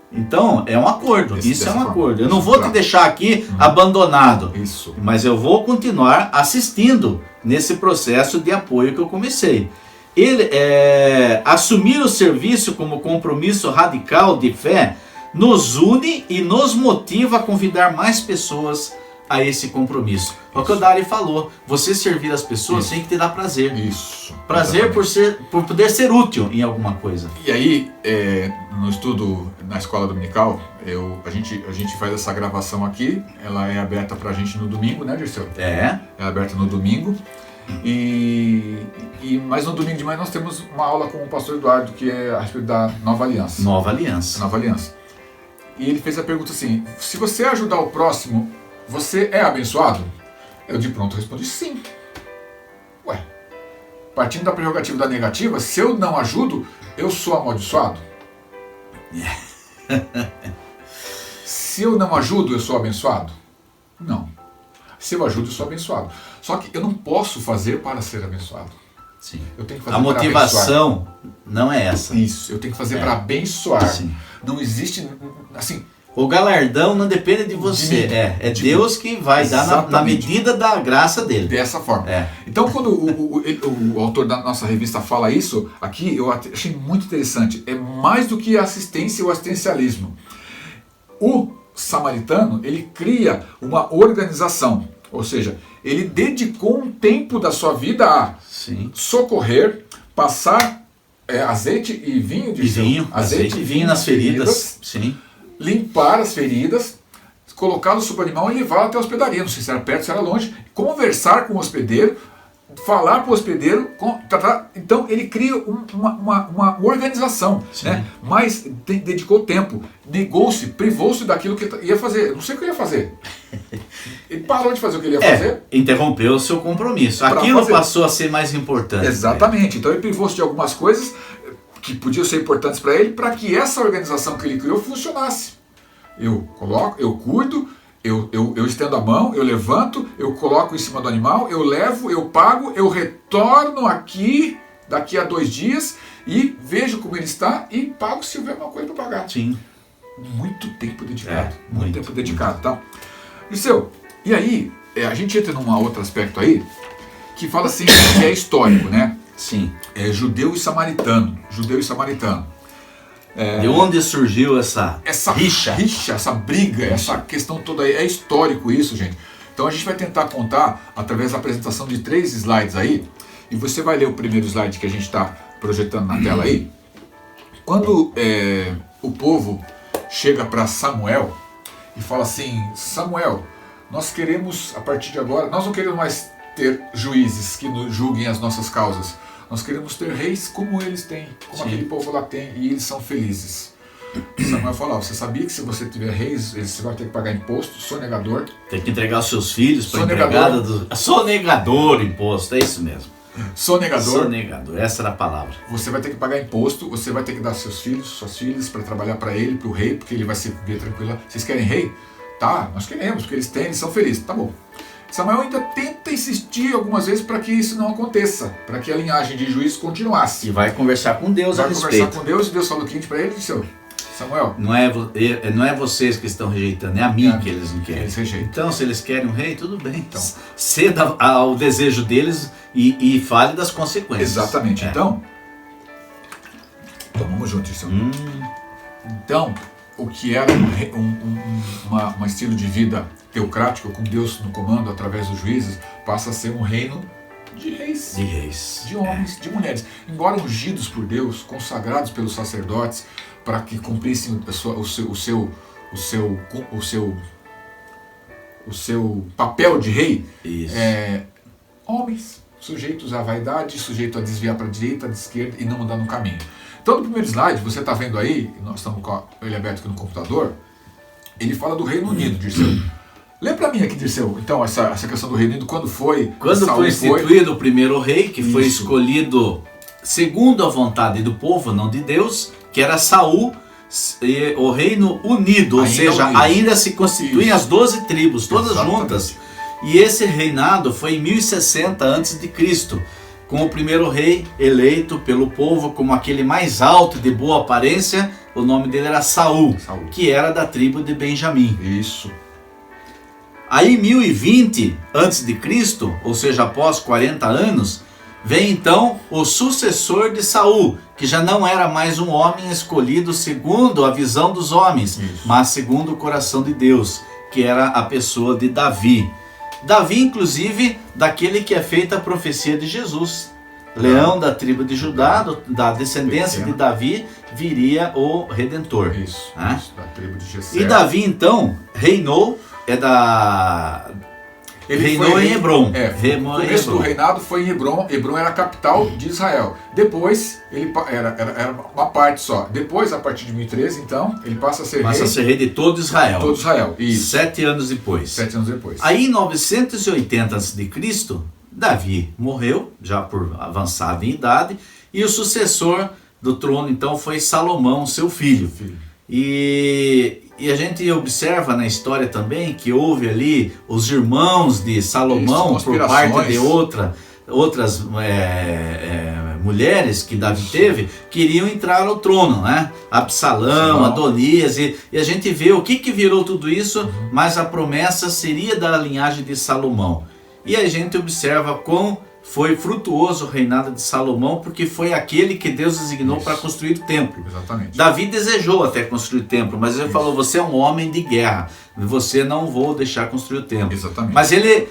Então, é um acordo. Isso é um acordo. Eu não vou te deixar aqui abandonado. Isso. Mas eu vou continuar assistindo nesse processo de apoio que eu comecei. Ele assumir o serviço como compromisso radical de fé nos une e nos motiva a convidar mais pessoas a esse compromisso. É o que o Dari falou. Você servir as pessoas tem que te dar prazer. Isso. Prazer por poder ser útil em alguma coisa. E aí, no estudo na escola dominical, a gente faz essa gravação aqui, ela é aberta pra gente no domingo, né, Dirceu? É aberta no domingo. Mas no domingo de manhã nós temos uma aula com o pastor Eduardo, que é a respeito da Nova Aliança. Nova Aliança. E ele fez a pergunta assim: se você ajudar o próximo, você é abençoado? Eu de pronto respondi sim. Ué, partindo da prerrogativa da negativa, se eu não ajudo, eu sou amaldiçoado? Se eu não ajudo, eu sou abençoado? Não. Se eu ajudo, eu sou abençoado. Só que eu não posso fazer para ser abençoado. Sim. Eu tenho que fazer a motivação não é essa. Isso, eu tenho que fazer para abençoar. Sim. Não existe, assim... O galardão não depende de você. É Deus que vai dar na medida da graça dele. Dessa forma. Então, quando o autor da nossa revista fala isso, aqui eu achei muito interessante. É mais do que assistência ou assistencialismo. O samaritano, ele cria uma organização. Ou seja, ele dedicou um tempo da sua vida a socorrer, passar azeite e vinho. Azeite e vinho nas feridas. Sim. Limpar as feridas, colocá-lo sobre o animal e levá-lo até a hospedaria, não sei se era perto, se era longe, conversar com o hospedeiro, falar para o hospedeiro, então ele cria uma organização, né? Mas dedicou tempo, negou-se, privou-se daquilo que ia fazer. Não sei o que ele ia fazer. Ele parou de fazer o que ele ia fazer. Interrompeu o seu compromisso. Aquilo passou a ser mais importante. Exatamente. Então ele privou-se de algumas coisas que podiam ser importantes para ele, para que essa organização que ele criou funcionasse. Eu cuido, eu estendo a mão, eu levanto, eu coloco em cima do animal, eu levo, eu pago, eu retorno aqui, daqui a 2 dias, e vejo como ele está e pago se houver uma coisa para pagar. Sim. Muito tempo dedicado. Muito tempo dedicado, tá? Dirceu, e aí, a gente entra num outro aspecto aí, que fala assim, que é histórico, né? Sim. É judeu e samaritano. De onde surgiu essa rixa, essa briga, essa questão toda aí? É histórico isso, gente. Então a gente vai tentar contar através da apresentação de 3 slides aí. E você vai ler o primeiro slide que a gente está projetando na tela aí. Quando o povo chega para Samuel e fala assim: Samuel, nós queremos, a partir de agora, nós não queremos mais ter juízes que nos julguem as nossas causas. Nós queremos ter reis como eles têm, como aquele povo lá tem, e eles são felizes. Samuel fala: você sabia que se você tiver reis, você vai ter que pagar imposto, sonegador. Tem que entregar os seus filhos para a empregada do... Sonegador, imposto, é isso mesmo. Sonegador, essa era a palavra. Você vai ter que pagar imposto, você vai ter que dar seus filhos, suas filhas para trabalhar para ele, para o rei, porque ele vai se ver tranquilo. Vocês querem rei? Tá, nós queremos, porque eles têm, eles são felizes. Tá bom. Samuel ainda tenta insistir algumas vezes para que isso não aconteça, para que a linhagem de juízes continuasse. E vai conversar com Deus a respeito. Vai conversar com Deus, e Deus falou o seguinte para ele: Samuel, não é vocês que estão rejeitando, é a mim que eles não querem. Eles rejeitam. Então, se eles querem um rei, tudo bem. Então, ceda ao desejo deles e fale das consequências. Exatamente. Então vamos juntos, isso. Então, o que era um estilo de vida teocrático, com Deus no comando através dos juízes, passa a ser um reino de reis, de homens, de mulheres, embora ungidos por Deus, consagrados pelos sacerdotes para que cumprissem o seu papel de rei. Homens sujeitos à vaidade, sujeitos a desviar para a direita, à esquerda e não andar no caminho. Então, no primeiro slide, você está vendo aí, nós estamos com ele aberto aqui no computador, ele fala do Reino Unido, Dirceu. Lê para mim aqui, Dirceu, então, essa questão do Reino Unido, quando foi instituído o primeiro rei, que foi escolhido segundo a vontade do povo, não de Deus, que era Saul, o Reino Unido, ou seja, ainda se constituem as 12 tribos, todas juntas. E esse reinado foi em 1060 a.C., com o primeiro rei eleito pelo povo como aquele mais alto de boa aparência. O nome dele era Saul, que era da tribo de Benjamim. Isso. Aí em 1020 a.C., ou seja, após 40 anos, vem então o sucessor de Saul, que já não era mais um homem escolhido segundo a visão dos homens, mas segundo o coração de Deus, que era a pessoa de Davi. Davi, inclusive, daquele que é feita a profecia de Jesus. Leão da tribo de Judá, da descendência de Davi, viria o Redentor. Isso, né? isso, da tribo de Jessé. E Davi então reinou, reinou em Hebrom. O começo do reinado foi em Hebrom. Hebrom era a capital de Israel. Depois, ele era uma parte só. Depois, a partir de 1013, então, ele passa a ser rei de todo Israel. Todo Israel, isso. 7 anos depois. 7 anos depois. Aí, em 980 a.C., Davi morreu, já por avançado em idade, e o sucessor do trono, então, foi Salomão, seu filho. E a gente observa na história também que houve ali os irmãos de Salomão, por parte de outras mulheres que Davi teve, queriam entrar no trono, né? Absalão, Adonias, e a gente vê o que virou tudo isso, mas a promessa seria da linhagem de Salomão. E a gente observa quão foi frutuoso o reinado de Salomão, porque foi aquele que Deus designou para construir o templo. Exatamente. Davi desejou até construir o templo, mas ele falou: você é um homem de guerra, você não vou deixar construir o templo. Exatamente. Mas ele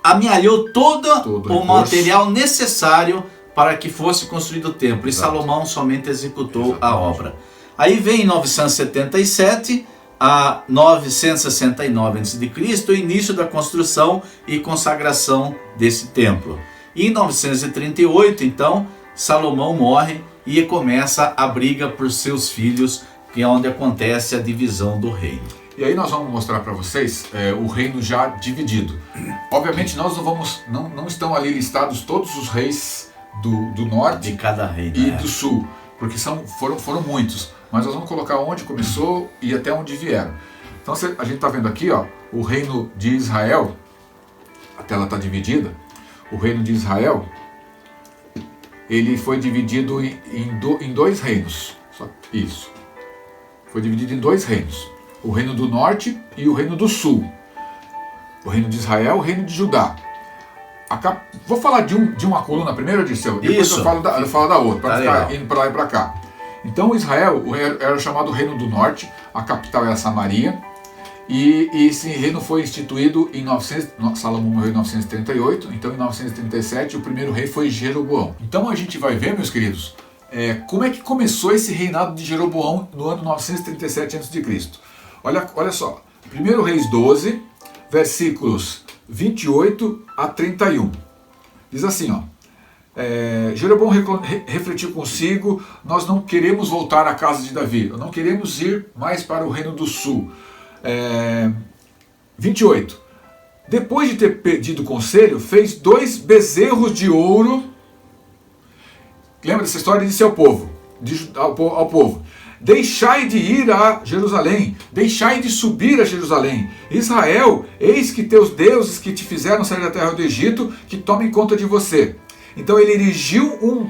amealhou todo o material necessário para que fosse construído o templo. E Salomão somente executou a obra. Aí vem em 977 a 969 a.C., o início da construção e consagração desse templo. E em 938, então, Salomão morre e começa a briga por seus filhos, que é onde acontece a divisão do reino. E aí nós vamos mostrar para vocês o reino já dividido. Obviamente nós não estão ali listados todos os reis do norte de cada reino, e do sul, porque foram muitos. Mas nós vamos colocar onde começou e até onde vieram. Então a gente está vendo aqui, ó, o reino de Israel. A tela está dividida. O reino de Israel, ele foi dividido em dois reinos. Isso. Foi dividido em dois reinos. O reino do norte e o reino do sul. O reino de Israel, o reino de Judá. Vou falar de uma coluna primeiro, Dirceu, depois eu falo da outra, para ficar indo para lá e para cá. Então Israel era chamado Reino do Norte, a capital era Samaria, e esse reino foi instituído em Salomão morreu em 938, então em 937 o primeiro rei foi Jeroboão. Então a gente vai ver, meus queridos, como é que começou esse reinado de Jeroboão no ano 937 a.C. Olha só, 1 Reis 12, versículos 28 a 31. Diz assim, ó. Jeroboão refletiu consigo: nós não queremos voltar à casa de Davi, não queremos ir mais para o reino do sul. 28. Depois de ter pedido conselho, fez 2 bezerros de ouro. Lembra dessa história? Disse ao povo: deixai de ir a Jerusalém, deixai de subir a Jerusalém. Israel, eis que teus deuses que te fizeram sair da terra do Egito, que tomem conta de você. Então ele erigiu um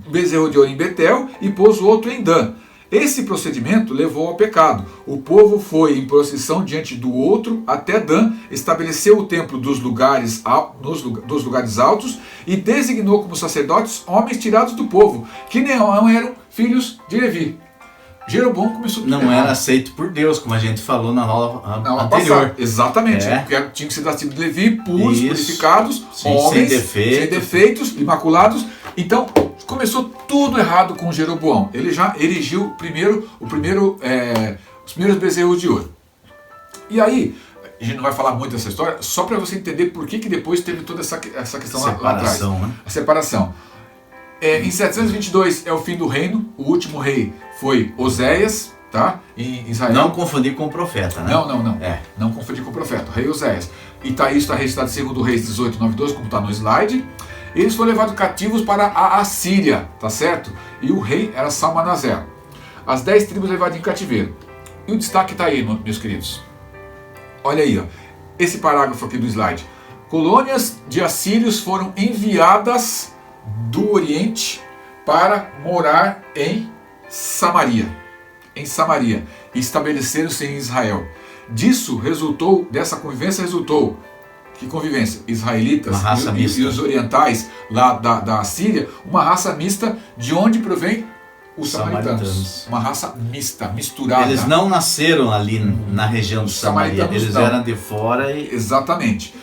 bezerro de ouro em Betel e pôs o outro em Dan. Esse procedimento levou ao pecado. O povo foi em procissão diante do outro até Dan, estabeleceu o templo dos lugares altos e designou como sacerdotes homens tirados do povo, que não eram filhos de Levi. Jeroboão começou tudo não era aceito por Deus, como a gente falou na aula anterior. Passada. Exatamente, porque tinha que ser nascido de Levi, puros, purificados, homens, sem defeitos, imaculados. Então, começou tudo errado com Jeroboão. Ele já erigiu os primeiros bezerros de ouro. E aí, a gente não vai falar muito dessa história, só para você entender por que depois teve toda essa questão lá atrás. Né? A separação. Em 722 é o fim do reino, o último rei foi Oséias, tá? Em Israel. Não confundir com o profeta, né? Não. Não confundir com o profeta, o rei Oséias. E isso está registrado em 2 Reis 18, 9, 12, como está no slide. Eles foram levados cativos para a Assíria, tá certo? E o rei era Salmanaser. As 10 tribos levadas em cativeiro. E o destaque está aí, meus queridos. Olha aí, ó, esse parágrafo aqui do slide. Colônias de assírios foram enviadas do Oriente para morar em Samaria. E estabeleceram-se em Israel. Dessa convivência resultou. Que convivência? Israelitas e os orientais lá da Síria, uma raça mista de onde provém os samaritanos. Uma raça mista, misturada. Eles não nasceram ali na região dos samaritanos, eles eram de fora. Exatamente.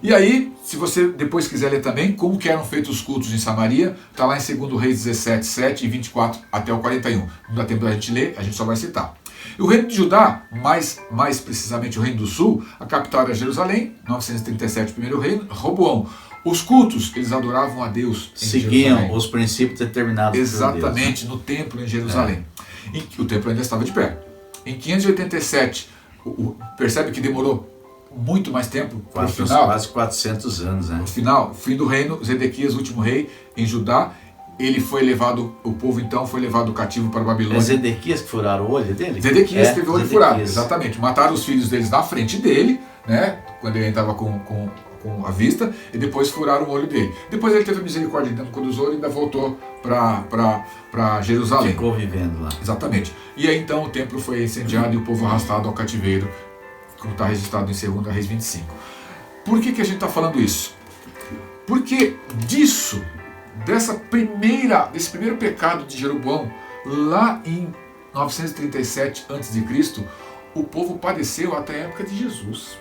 E aí, se você depois quiser ler também como que eram feitos os cultos em Samaria, está lá em 2 Reis 17, 7 e 24 até o 41. Não dá tempo da gente ler, a gente só vai citar. E o reino de Judá, mais precisamente o reino do sul, a capital era Jerusalém, 937 primeiro reino, Roboão. Os cultos, eles adoravam a Deus em Seguiam Jerusalém. os princípios determinados Exatamente, no templo em Jerusalém. O templo ainda estava de pé. Em 587, percebe que demorou muito mais tempo para o final. Quase 400 anos, né? No final, fim do reino, Zedequias, último rei, em Judá, ele foi levado, o povo então foi levado cativo para a Babilônia. É Zedequias que furaram o olho dele? Zedequias teve o olho furado, exatamente. Mataram os filhos deles na frente dele, né? Quando ele estava com a vista, e depois furaram o olho dele. Depois ele teve misericórdia de Nabucodonosor e ainda voltou para Jerusalém. Ficou vivendo lá. Exatamente. E aí então o templo foi incendiado e o povo arrastado ao cativeiro, como está registrado em 2 Reis 25. Por que a gente está falando isso? Porque desse primeiro pecado de Jeroboão, lá em 937 a.C., o povo padeceu até a época de Jesus.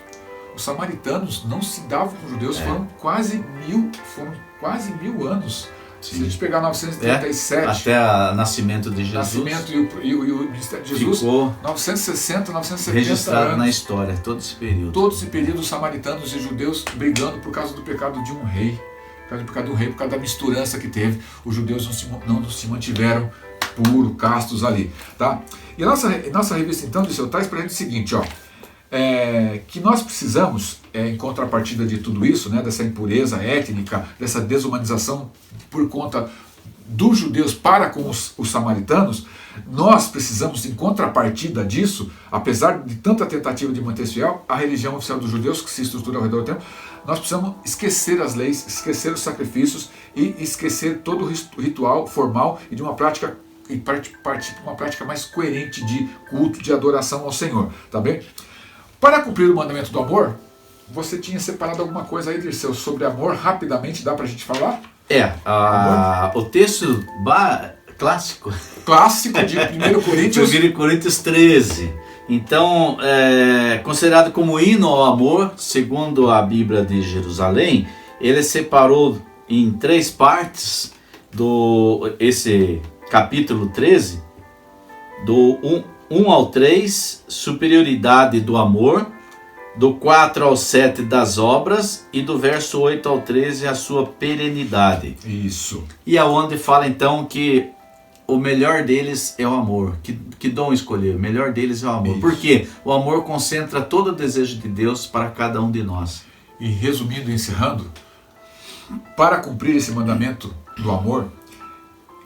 Os samaritanos não se davam com os judeus, foram quase mil anos. Sim. Se a gente pegar 937... até o nascimento de Jesus. Nascimento e o ministério de Jesus, ficou 960, 970 registrado anos. Na história, todo esse período. Todo esse período, os samaritanos e judeus brigando por causa do pecado de um rei. Por causa da misturança que teve. Os judeus não se mantiveram puros, castos ali. Tá? E a nossa revista, então, Dirceu, traz para a gente o seguinte, ó. Que nós precisamos, em contrapartida de tudo isso, né, dessa impureza étnica, dessa desumanização por conta dos judeus para com os samaritanos, nós precisamos, em contrapartida disso, apesar de tanta tentativa de manter fiel, a religião oficial dos judeus, que se estrutura ao redor do tempo, nós precisamos esquecer as leis, esquecer os sacrifícios e esquecer todo o ritual formal e de uma prática, e partir para uma prática mais coerente de culto, de adoração ao Senhor, tá bem? Para cumprir o mandamento do amor, você tinha separado alguma coisa aí, Dirceu, sobre amor, rapidamente, dá pra gente falar? O texto clássico de 1 Coríntios. 1 Coríntios 13. Então, considerado como hino ao amor, segundo a Bíblia de Jerusalém, ele separou em 3 partes esse capítulo 13, do 1 ao 3, superioridade do amor, do 4 ao 7 das obras e do verso 8 ao 13 a sua perenidade. Isso. E aonde fala então que o melhor deles é o amor. Que dom escolher? O melhor deles é o amor. Isso. Porque o amor concentra todo o desejo de Deus para cada um de nós. E resumindo e encerrando, para cumprir esse mandamento do amor,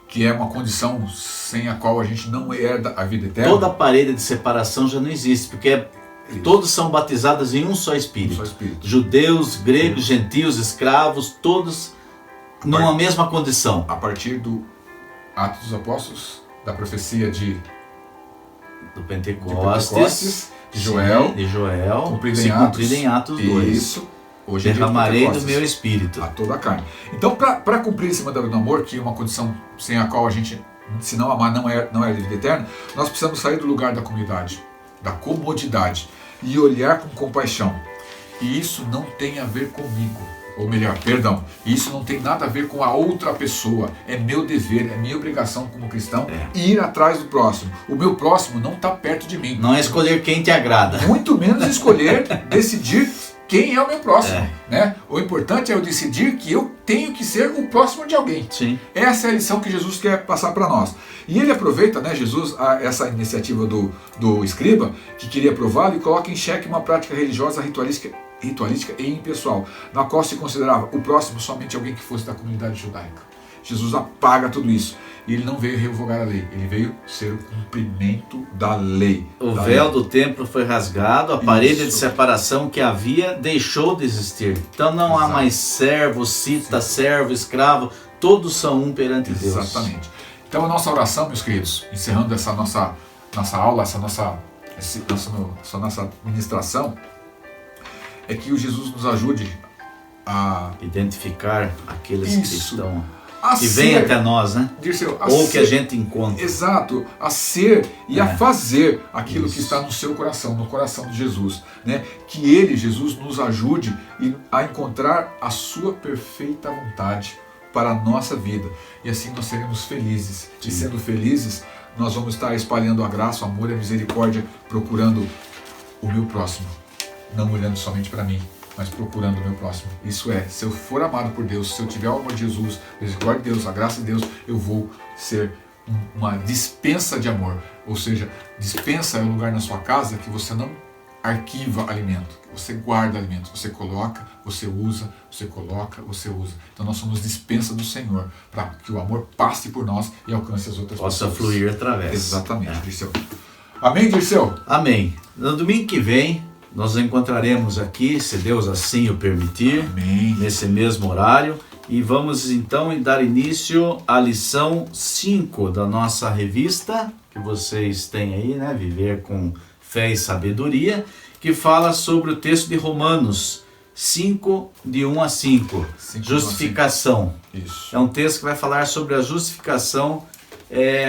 que é uma condição sem a qual a gente não herda a vida eterna. Toda a parede de separação já não existe, porque todos são batizados em um só Espírito. Judeus, gregos, gentios, escravos, todos numa mesma condição. A partir do Atos dos Apóstolos, da profecia do Pentecostes, de Joel, cumprida em Atos 2. Isso. Hoje derramarei do meu espírito a toda a carne. Então, para cumprir esse mandamento do amor, que é uma condição sem a qual a gente, se não amar, não é vida eterna, nós precisamos sair do lugar da comunidade, da comodidade, e olhar com compaixão. E isso não tem a ver comigo. Ou melhor, perdão, isso não tem nada a ver com a outra pessoa. É meu dever, é minha obrigação como cristão ir atrás do próximo. O meu próximo não está perto de mim. Não é escolher quem te agrada. Muito menos escolher, decidir quem é o meu próximo. Né? O importante é eu decidir que eu tenho que ser o próximo de alguém. Sim. Essa é a lição que Jesus quer passar para nós. E ele aproveita, né, Jesus, essa iniciativa do escriba, que queria prová-lo, e coloca em xeque uma prática religiosa ritualística e impessoal, na qual se considerava o próximo somente alguém que fosse da comunidade judaica. Jesus apaga tudo isso. E ele não veio revogar a lei, ele veio ser o cumprimento da lei. O véu do templo foi rasgado, a parede de separação que havia deixou de existir. Então não há mais servo, servo, escravo, todos são um perante Deus. Exatamente. Então a nossa oração, meus queridos, encerrando essa nossa aula, essa nossa ministração, é que o Jesus nos ajude a identificar aqueles que estão que vem até nós, né? Dirceu, ou que a gente encontra. Exato, a ser e a fazer aquilo que está no seu coração, no coração de Jesus, né? Que Ele, Jesus, nos ajude a encontrar a sua perfeita vontade para a nossa vida, e assim nós seremos felizes. E sendo felizes, nós vamos estar espalhando a graça, o amor e a misericórdia, procurando o meu próximo, não olhando somente para mim, mas procurando o meu próximo. Isso é, se eu for amado por Deus, se eu tiver o amor de Jesus, a misericórdia de Deus, a graça de Deus, eu vou ser uma dispensa de amor. Ou seja, dispensa é um lugar na sua casa que você não arquiva alimento, você guarda alimento, você coloca, você usa, você coloca, você usa. Então nós somos dispensa do Senhor, para que o amor passe por nós e alcance as outras pessoas. Possa fluir através. Exatamente, Dirceu. Amém, Dirceu? Amém. No domingo que vem, nós encontraremos aqui, se Deus assim o permitir, amém, nesse mesmo horário, e vamos então dar início à lição 5 da nossa revista, que vocês têm aí, né? Viver com Fé e Sabedoria, que fala sobre o texto de Romanos 5, de 1 a 5, justificação. Isso. É um texto que vai falar sobre a justificação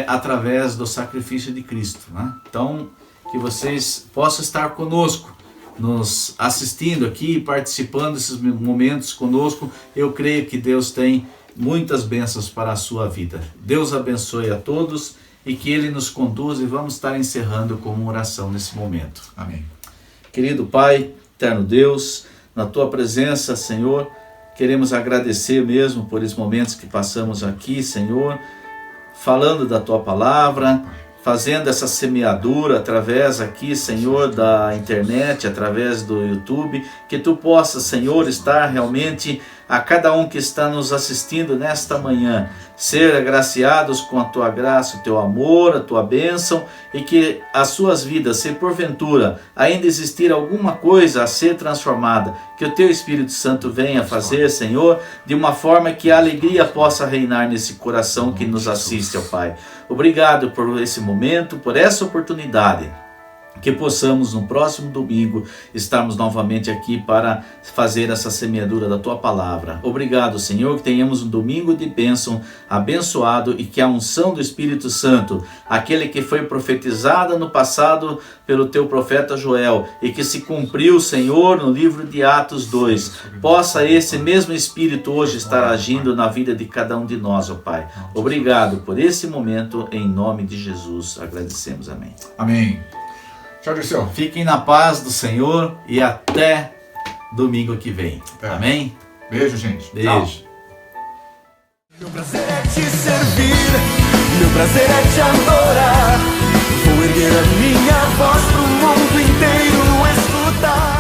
através do sacrifício de Cristo, né? Então, que vocês possam estar conosco, nos assistindo aqui, participando desses momentos conosco. Eu creio que Deus tem muitas bênçãos para a sua vida. Deus abençoe a todos e que Ele nos conduza, e vamos estar encerrando com uma oração nesse momento. Amém. Querido Pai, eterno Deus, na Tua presença, Senhor, queremos agradecer mesmo por esses momentos que passamos aqui, Senhor, falando da Tua palavra, fazendo essa semeadura através aqui, Senhor, da internet, através do YouTube, que Tu possas, Senhor, estar realmente a cada um que está nos assistindo nesta manhã, ser agraciados com a Tua graça, o Teu amor, a Tua bênção, e que as suas vidas, se porventura ainda existir alguma coisa a ser transformada, que o Teu Espírito Santo venha fazer, Senhor, de uma forma que a alegria possa reinar nesse coração que nos assiste, ó Pai. Obrigado por esse momento, por essa oportunidade, que possamos no próximo domingo estarmos novamente aqui para fazer essa semeadura da Tua palavra. Obrigado, Senhor, que tenhamos um domingo de bênção abençoado, e que a unção do Espírito Santo, aquele que foi profetizada no passado pelo Teu profeta Joel e que se cumpriu, Senhor, no livro de Atos 2, possa esse mesmo Espírito hoje estar agindo na vida de cada um de nós, ó Pai. Obrigado por esse momento, em nome de Jesus agradecemos. Amém. Amém. Tchau, Dirceu. Fiquem na paz do Senhor e até domingo que vem. Amém? Beijo, gente. Beijo. Tchau. Meu prazer é te servir, meu prazer é te adorar. Vou erguer a minha voz pro mundo inteiro escutar.